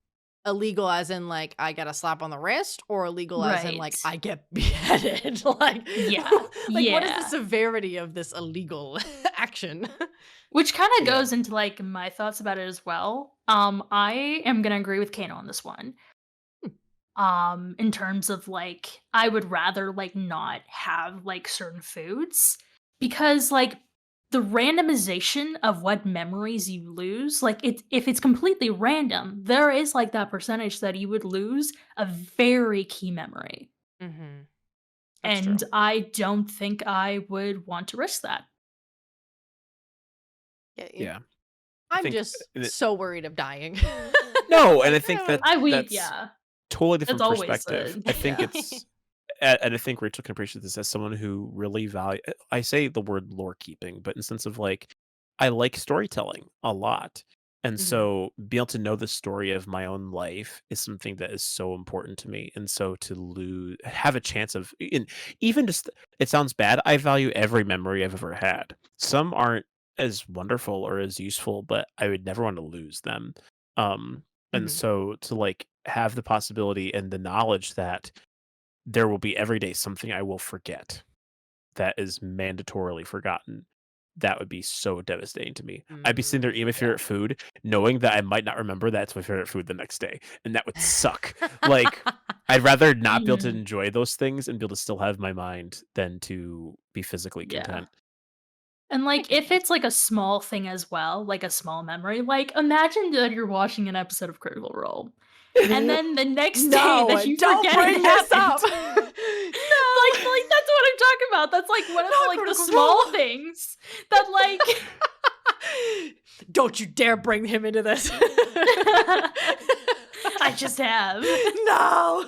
illegal as in like I get a slap on the wrist, or illegal as in like Right. I get beheaded? Like, Yeah. like what is the Yeah. severity of this illegal action? Which kind of Yeah. goes into like my thoughts about it as well. I am gonna agree with Kano on this one. In terms of like, I would rather like not have like certain foods because like the randomization of what memories you lose, like if it's completely random, there is like that percentage that you would lose a very key memory. Mm-hmm. That's true. And I don't think I would want to risk that. Yeah. I'm think just it- so worried of dying. No, and I Like, think oh. that that's Yeah. totally different That's always perspective. the I think Yeah. it's and I think Rachel can appreciate this as someone who really value I say the word lore keeping, but in the sense of like I like storytelling a lot. And Mhm. so being able to know the story of my own life is something that is so important to me. And so to have a chance of and even just it sounds bad, I value every memory I've ever had. Some aren't as wonderful or as useful, but I would never want to lose them. And Mhm. so to like have the possibility and the knowledge that there will be every day something I will forget that is mandatorily forgotten. That would be so devastating to me. I'd be sitting there eating my Yeah. favorite food, knowing that I might not remember that's my favorite food the next day, and that would suck. Like, I'd rather not be able to Mhm. enjoy those things and be able to still have my mind than to be physically Yeah. content. And, like, get if that. it's, like, a small thing as well, like a small memory, like, imagine that you're watching an episode of Critical Role, and then the next day No, that you don't forget bring it this up. happened. No. Like, that's what I'm talking about. That's, like, one of the, Not like, the Critical small Role. things that, like Don't you dare bring him into this. I just have. No.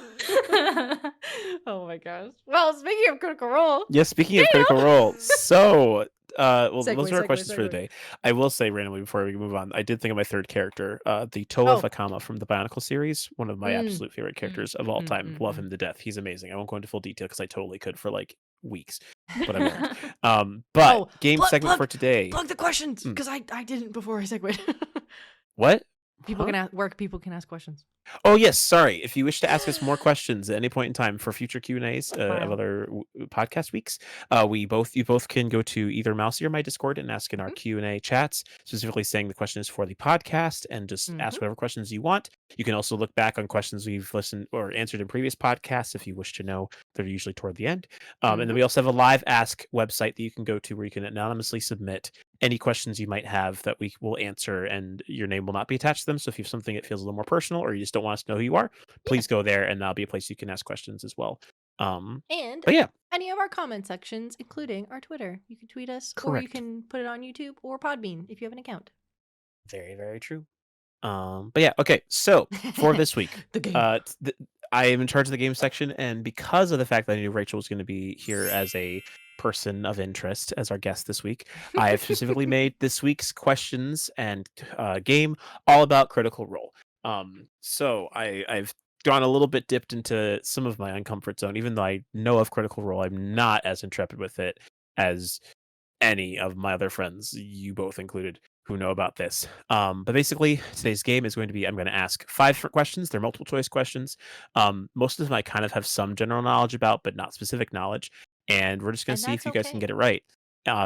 Oh my gosh. Well, speaking of Critical Role, Yeah, speaking of Hey, Critical yo! Role, so well, those Segue, are our segue, questions for the segue. day. I will say randomly before we move on, I did think of my third character, the Toa Oh. Fakama from the Bionicle series, one of my absolute favorite characters of all time. Love him to death. He's amazing. I won't go into full detail because I totally could for like weeks, but I won't. But Oh, game segment for plug today. the questions because I didn't before I segued. What? People Huh? can ask people can ask questions. Oh yes, sorry. If you wish to ask us more questions at any point in time for future Q&As of other podcast weeks, you both can go to either Mousy or my Discord and ask in our Q&A chats, specifically saying the question is for the podcast and just ask whatever questions you want. You can also look back on questions we've listened or answered in previous podcasts if you wish to know. They're usually toward the end. And then we also have a live ask website that you can go to where you can anonymously submit any questions you might have that we will answer, and your name will not be attached to them. So if you have something that feels a little more personal or you just don't want us to know who you are, please go there and that'll be a place you can ask questions as well. And But yeah, any of our comment sections, including our Twitter. You can tweet us or you Correct. can put it on YouTube or Podbean if you have an account. very, very true. But yeah, okay. So for this week, The game. I am in charge of the game section, and because of the fact that I knew Rachel was going to be here as a person of interest as our guest this week, I have specifically made this week's questions and game all about Critical Role. So I've gone a little bit dipped into some of my uncomfort zone, even though I know of Critical Role. I'm not as intrepid with it as any of my other friends, you both included, who know about this. But basically, today's game is going to be I'm going to ask 5 different questions. They're multiple choice questions. Most of them I kind of have some general knowledge about, but not specific knowledge. And we're just going to And see if that's you guys can okay. get it right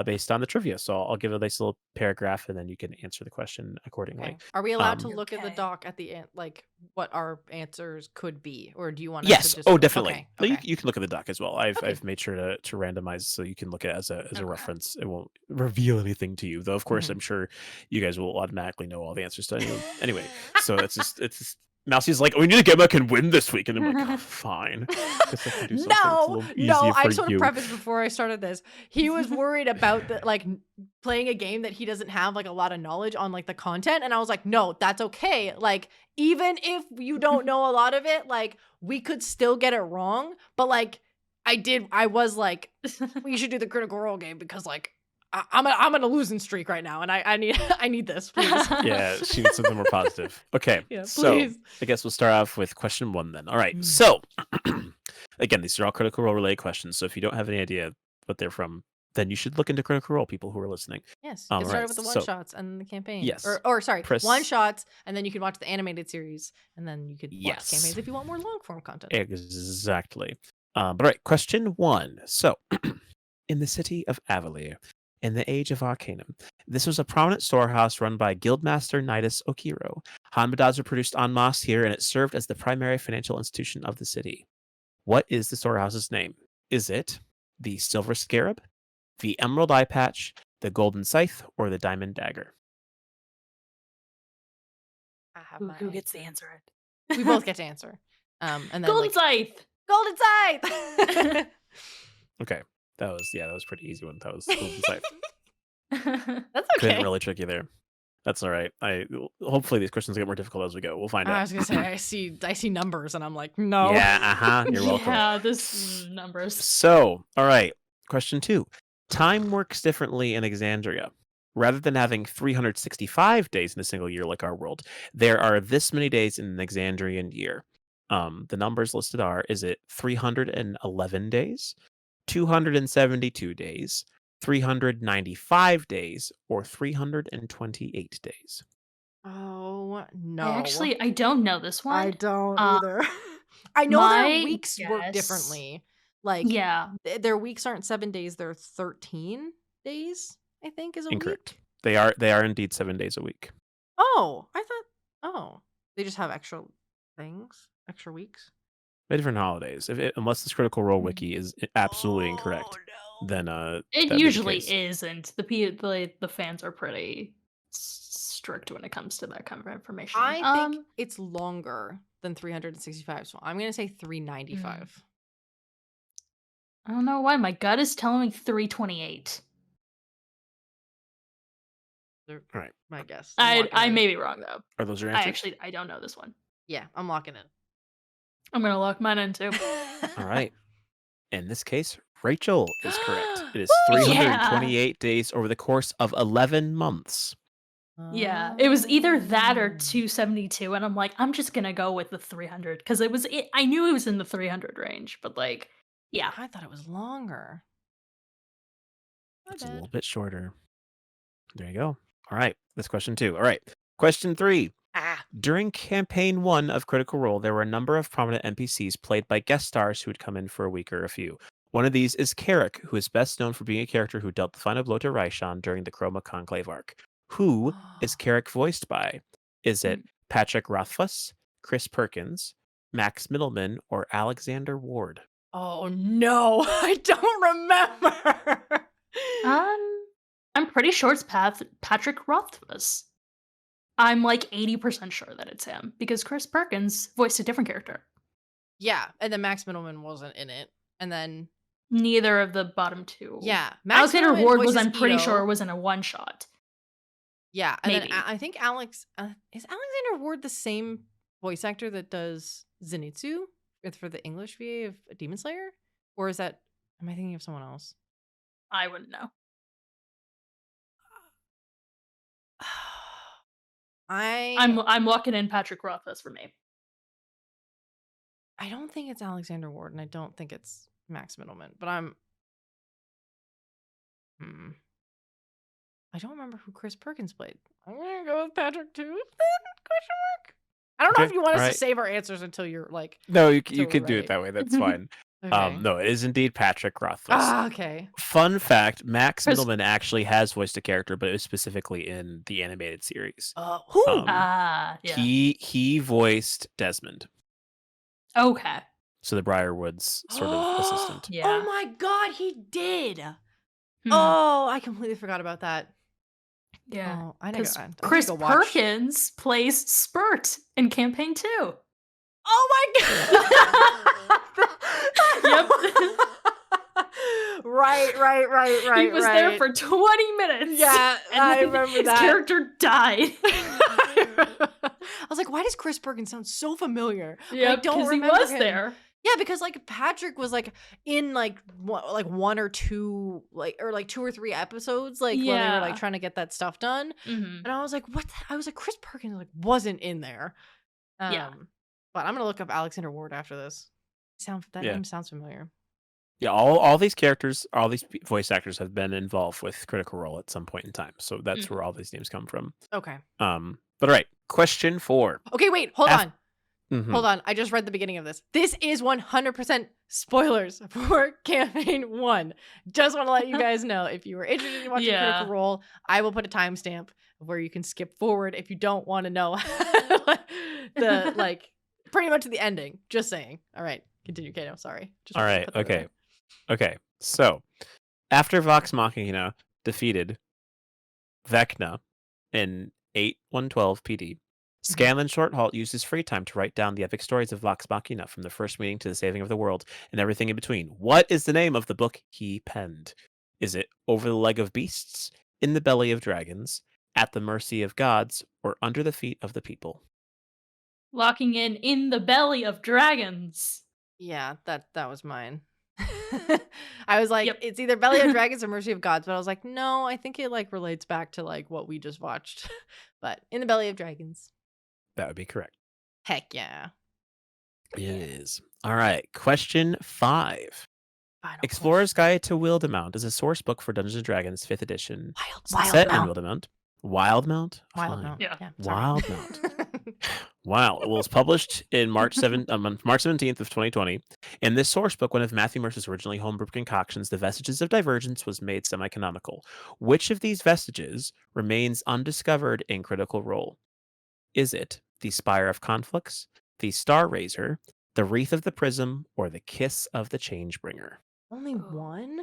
based on the trivia. So I'll give a nice little paragraph and then you can answer the question accordingly. Okay. Are we allowed to Um, look at the Okay. doc at the end, like what our answers could be, or do you want us Yes. to just? Oh, definitely. Okay. You can look at the doc as well. I've Okay. I've made sure to randomize so you can look at it as a Okay. reference. It won't reveal anything to you, though. Of course, Mhm. I'm sure you guys will automatically know all the answers to anyone. Anyway, so it's just Mousy's like, we need to get back and win this week, and I'm like, oh, fine. Guess I can do something that's a No, little no. easier I for just want to you. preface before I started this. He was worried about playing a game that he doesn't have like a lot of knowledge on, like the content, and I was like, no, that's okay. Like even if you don't know a lot of it, like we could still get it wrong. But like I was like, we should do the Critical Role game because like I'm on a losing streak right now, and I need I need this, please. Yeah, she needs something more positive. Okay, Yeah, so please. I guess we'll start off with question 1 then. All right, so again, these are all Critical Role related questions. So if you don't have any idea what they're from, then you should look into Critical Role, people who are listening. Yes, All get started right, with the so one-shots and the campaign. yes, Or sorry, press one-shots, and then you can watch the animated series, and then you could watch yes, campaigns if you want more long-form content. exactly. But all right, question 1. So, in the city of Avalier, in the Age of Arcanum, this was a prominent storehouse run by Guildmaster Nidus Okiro. Hanbadas were produced en masse here, and it served as the primary financial institution of the city. What is the storehouse's name? Is it the Silver Scarab, the Emerald Eye Patch, the Golden Scythe, or the Diamond Dagger? I have Who gets the answer? We both get to answer. And then Golden Scythe. Golden Scythe. Okay, that was pretty easy one. That was Golden Scythe. That's Couldn't okay. really trick you there. That's all right. Hopefully these questions get more difficult as we go. We'll find I out. was gonna say I see numbers, and I'm like, no. Yeah, you're welcome. Yeah, this numbers. So, all right. Question 2. Time works differently in Exandria. Rather than having 365 days in a single year like our world, there are this many days in an Exandrian year. The numbers listed are: is it 311 days, 272 days, 395 days, or 328 days? Oh no. I don't know this one. I don't either. I know their my weeks work guess- differently. Like, Yeah. their weeks aren't 7 days; they're 13 days. I think is a Incorrect. week. They are indeed 7 days a week. Oh, I thought. Oh, they just have extra things, extra weeks. They're different holidays. Unless this Critical Role Mhm. wiki is absolutely incorrect, Oh, no. then It that'd be the usually case. isn't. The fans are pretty strict when it comes to that kind of information. I think it's longer than 365, so I'm gonna say 395. I don't know why my gut is telling me 328. All right. My guess. I'm locking I in. may be wrong though. Are those your I answers? don't know this one. Yeah, I'm locking in. I'm gonna lock mine in too. All right. In this case, Rachel is correct. It is Woo! 328 days over the course of 11 months. Yeah, it was either that or Oh. 272, and I'm like, I'm just gonna go with the 300 because I knew it was in the 300 range, but like, yeah. I thought it was longer. My It's a bad. little bit shorter. There you go. All right. That's question 2. All right. Question 3. During campaign 1 of Critical Role, there were a number of prominent NPCs played by guest stars who would come in for a week or a few. One of these is Carrick, who is best known for being a character who dealt the final blow to Raishan during the Chroma Conclave arc. Who is Carrick voiced by? Is it Patrick Rothfuss, Chris Perkins, Max Middleman, or Alexander Ward? Oh no, I don't remember. I'm pretty sure it's Patrick Rothfuss. I'm like 80% sure that it's him because Chris Perkins voiced a different character. Yeah, and then Max Middleman wasn't in it, and then Neither of the bottom two. yeah, Max Alexander Middleman Ward was, voices I'm pretty Ito. sure, was in a one shot. Yeah, and Maybe. then I think Alex is Alexander Ward the same voice actor that does Zenitsu for the English VA of Demon Slayer, or is that am I thinking of someone else? I wouldn't know. I'm locking in Patrick Rothfuss for me. I don't think it's Alexander Ward, and I don't think it's Max Middleman, but I don't remember who Chris Perkins played. I'm gonna go with Patrick too. Question mark. I don't know if Okay, you want us alright. to save our answers until you're like. No, you So could do right. it that way. That's fine. Okay. No, it is indeed Patrick Rothfuss. Okay. Fun fact, Max Chris- Middleman actually has voiced a character, but it was specifically in the animated series. Who? Yeah. He voiced Desmond, Okay. so the Briarwood's sort of assistant. Yeah. Oh my god, he did. Hmm. Oh, I completely forgot about that. Yeah. Oh, I need Because to go Chris watch. Perkins plays Spurt in campaign 2. Oh my god. Yep. Right. He was there for 20 minutes. Yeah, and I then remember his that. character died. I was like, why does Chris Perkins sound so familiar? But I Yeah, don't because he remember was him. there. Yeah, because like Patrick was like in like one or two or 2 or 3 episodes like when they were like Yeah. trying to get that stuff done. Mhm. And I was like, what? I was like, Chris Perkins like wasn't in there. Yeah. But I'm gonna look up Alexander Ward after this. That Yeah. name sounds familiar. Yeah, all these characters, all these voice actors have been involved with Critical Role at some point in time. So that's where all these names come from. Okay. But all right, question 4. Okay, wait, hold Af- on. Mhm. Hold on. I just read the beginning of this. This is 100% spoilers for campaign 1. Just want to let you guys know, if you were interested in watching Yeah. Critical Role, I will put a timestamp where you can skip forward if you don't want to know the pretty much the ending. Just saying. All right, continue, Kato. Sorry. Just All wanted to right, put that in okay. Okay, so after Vox Machina defeated Vecna in 8112 PD, Scanlan Shorthalt used his free time to write down the epic stories of Vox Machina from the first meeting to the saving of the world and everything in between. What is the name of the book he penned? Is it Over the Leg of Beasts, In the Belly of Dragons, At the Mercy of Gods, or Under the Feet of the People? Locking in the belly of dragons. Yeah, that was mine. I was like, Yep. it's either Belly of Dragons or Mercy of Gods, but I was like, no, I think it relates back to what we just watched. But In the Belly of Dragons. That would be correct. Heck yeah. It is. All right, question 5. Final Explorer's question. Guide to Wildemount is a source book for Dungeons & Dragons 5th edition. Wild Set in Mount. Wildemount. Wildemount? Wild Fine. Mount. Yeah. Wildemount. Wow. It was published in March 17th of 2020. In this source book, one of Matthew Mercer's originally homebrewed concoctions, The Vestiges of Divergence, was made semi-canonical. Which of these vestiges remains undiscovered in Critical Role? Is it the Spire of Conflicts, the Star Razor, the Wreath of the Prism, or the Kiss of the Changebringer? Only one?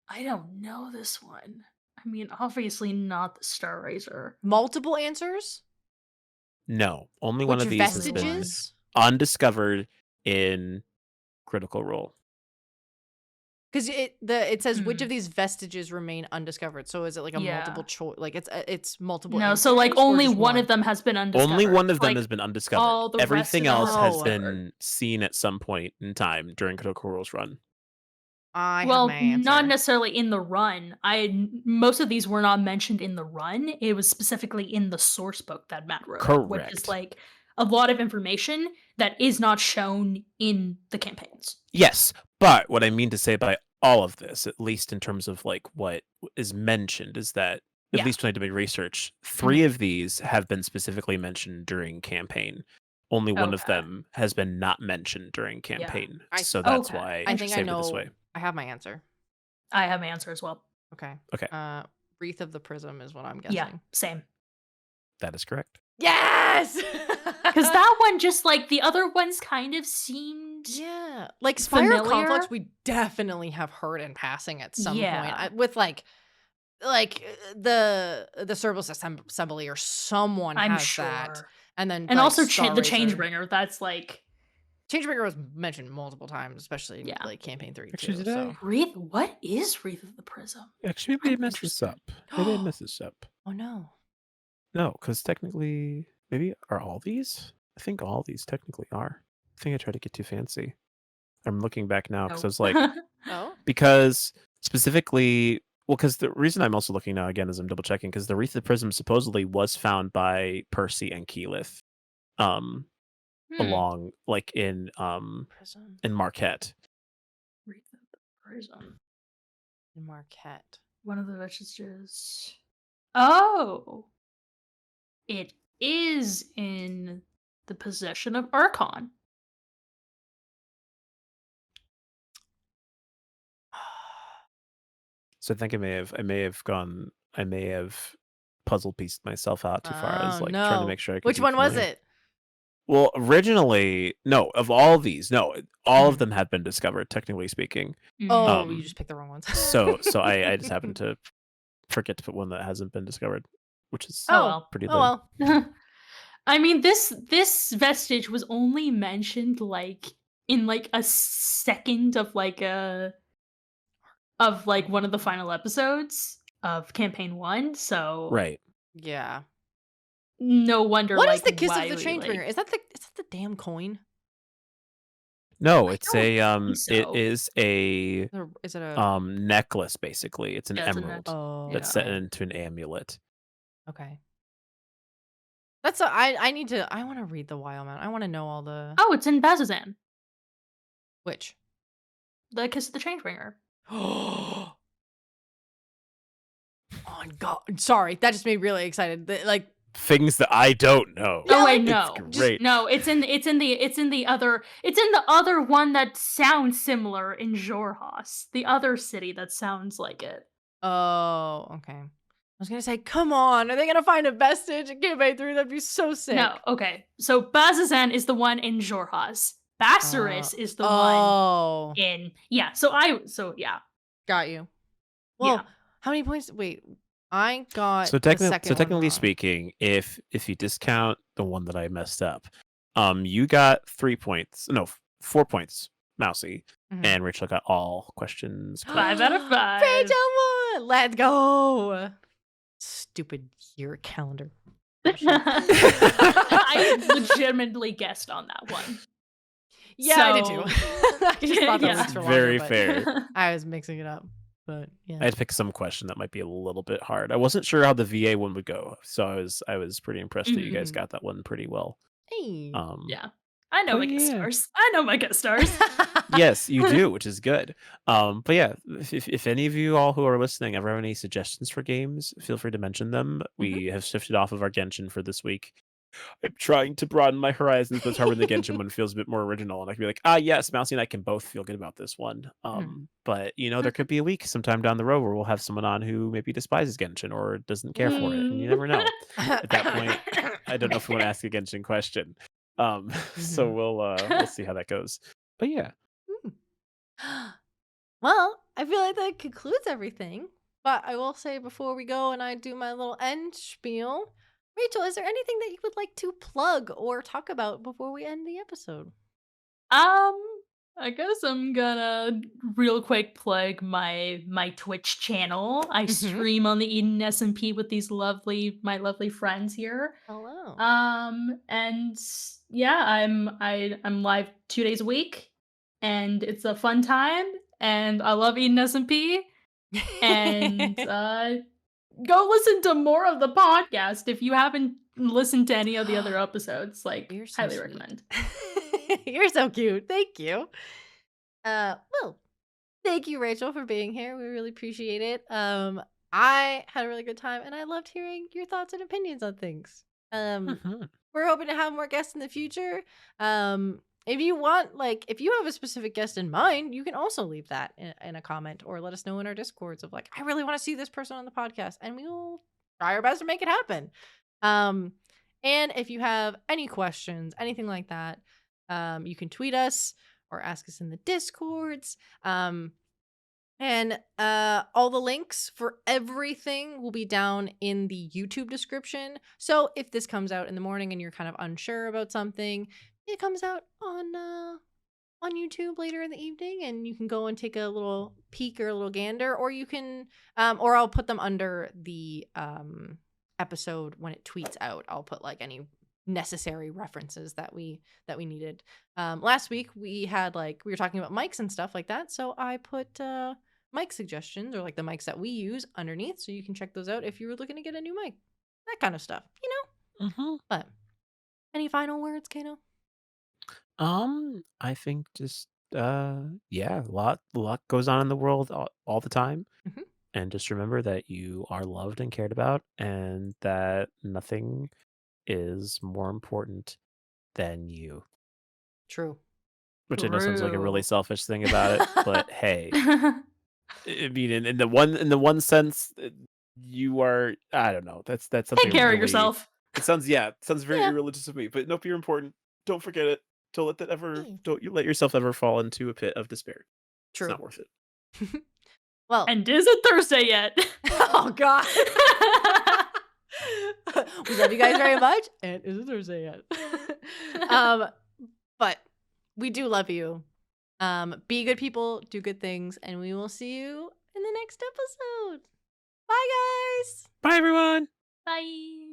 I don't know this one. I mean, obviously not the Star Razor. Multiple answers? No, only one Which of these has been vestiges? undiscovered in Critical Role. Because it says which of these vestiges remain undiscovered. So is it a Yeah. multiple choice? It's multiple. No, so answers, or only just one of them has been undiscovered. Only one of them Like, has been undiscovered. all the rest Everything of them else are has undiscovered. been seen at some point in time during Critical Role's run. I Well, have my answer. not necessarily in the run. Most of these were not mentioned in the run. It was specifically in the source book that Matt wrote, which is Correct. a lot of information that is not shown in the campaigns. Yes, but what I mean to say by all of this, at least in terms of what is mentioned, is that at Yeah. least when I did my research, 3 of these have been specifically mentioned during campaign. Only one of Okay. them has been not mentioned during campaign. So that's Okay. why I think I saved it know. this way. I have my answer. I have my answer as well. Okay. Okay. Wreath of the Prism is what I'm guessing. Yeah, same. That is correct. Yes. Because that one just the other ones kind of seemed. Yeah, Spire of familiar? Conflicts we definitely have heard in passing at some Yeah. point with the Cerberus Assembly or someone I'm has sure. that, and then also Star the Razor. Changebringer. That's Changebringer was mentioned multiple times, especially in Yeah. campaign 3 Actually, too. did I? So. Wreath. What is Wreath of the Prism? Actually, maybe I messed this up. Maybe I messed this up. Oh no. No, because technically, maybe are all these? I think all these technically are. I think I tried to get too fancy. I'm looking back now because I was like, Oh. because specifically, because the reason I'm also looking now again is I'm double checking because the Wreath of the Prism supposedly was found by Percy and Keyleth, along in Prism. Marquette. Wreath of the Prism. In Marquette. One of the vestiges. Oh, it is in the possession of Archon. So I think I may have puzzle pieced myself out too far as trying to make sure I could. Which one was it? Well, originally, no, of all these, no, all of them have been discovered, technically speaking. Oh, you just picked the wrong ones. so I just happened to forget to put one that hasn't been discovered, which is pretty lame. well. I mean, this vestige was only mentioned in a second of one of the final episodes of campaign 1. So right, yeah. No wonder. What is the Kiss of the Changebringer? Is that the damn coin? No, it's don't a think so. it is a Is it a necklace basically. It's an Yeah, it's a emerald Oh, that's okay. set into an amulet. Okay. That's I want to read the Wild Mount. I want to know all the Oh, it's in Bazzoxan. which The Kiss of the Changebringer. Oh God! Sorry, that just made me really excited. Like Things that I don't know. Oh wait, like, no, it's great. no, it's in the other one that sounds similar in Xhorhas, the other city that sounds like it. Oh, okay. I was gonna say, come on, are they gonna find a vestige in Game 3? That'd be so sick. No, okay. So Bazzoxan is the one in Xhorhas. Bassaris is the one in So yeah. Got you. Well, Yeah. how many points? Wait, I got So the second one technically wrong. speaking, if you discount the one that I messed up, you got 3 points. No, 4 points, Mousy, Mhm. and Rachel got all questions. 5 out of 5. Rachel won. Let's go. Stupid year calendar. I legitimately guessed on that one. Yeah, I did too. I just thought the Yeah. weeks were Very longer, but fair. I was mixing it up, but yeah. I had to pick some question that might be a little bit hard. I wasn't sure how the VA one would go, so I was pretty impressed that you guys Mhm. got that one pretty well. Hey. Yeah. I know Oh, my guest yeah. stars. I know my guest stars. Yes, you do, which is good. But yeah, if any of you all who are listening ever have any suggestions for games, feel free to mention them. We have shifted off of our Genshin for this week. I'm trying to broaden my horizons, but it's hard when the Genshin one feels a bit more original, and I can be like, yes, Mousy and I can both feel good about this one. But there could be a week sometime down the road where we'll have someone on who maybe despises Genshin or doesn't care for it, and you never know. At that point, I don't know if we want to ask a Genshin question. So we'll see how that goes. But yeah. Well, I feel like that concludes everything. But I will say before we go and I do my little end spiel, Rachel, is there anything that you would like to plug or talk about before we end the episode? I guess I'm gonna real quick plug my Twitch channel. I stream on the Eden SMP with my lovely friends here. Hello. And yeah, I'm live 2 days a week, and it's a fun time, and I love Eden SMP. And go listen to more of the podcast if you haven't listened to any of the other episodes. Like, You're so highly sweet. recommend. You're so cute. Thank you. Well, thank you, Rachel, for being here. We really appreciate it. I had a really good time, and I loved hearing your thoughts and opinions on things. We're hoping to have more guests in the future. If you want, if you have a specific guest in mind, you can also leave that in a comment or let us know in our Discords of I really want to see this person on the podcast, and we will try our best to make it happen. And if you have any questions, anything like that, you can tweet us or ask us in the Discords. And all the links for everything will be down in the YouTube description. So if this comes out in the morning and you're kind of unsure about something, it comes out on YouTube later in the evening, and you can go and take a little peek or a little gander, or you can or I'll put them under the episode when it tweets out. I'll put any necessary references that we needed. Last week we had we were talking about mics and stuff like that, so I put mic suggestions or the mics that we use underneath, so you can check those out if you were looking to get a new mic, that kind of stuff, But any final words, Kano? I think just a lot goes on in the world all the time. And just remember that you are loved and cared about, and that nothing is more important than you. True. Which I know sounds like a really True. selfish thing about it, but hey, I mean, in the one sense, you are. I don't know. That's something. Take care of really, yourself. It sounds very Yeah. irreligious of me, but nope, you're important. Don't forget it. Don't you let yourself ever fall into a pit of despair. True. It's not worth it. Well, And is it Thursday yet? Oh God. We love you guys very much, and is it Thursday yet? But we do love you. Be good people, do good things, and we will see you in the next episode. Bye, guys. Bye, everyone. Bye.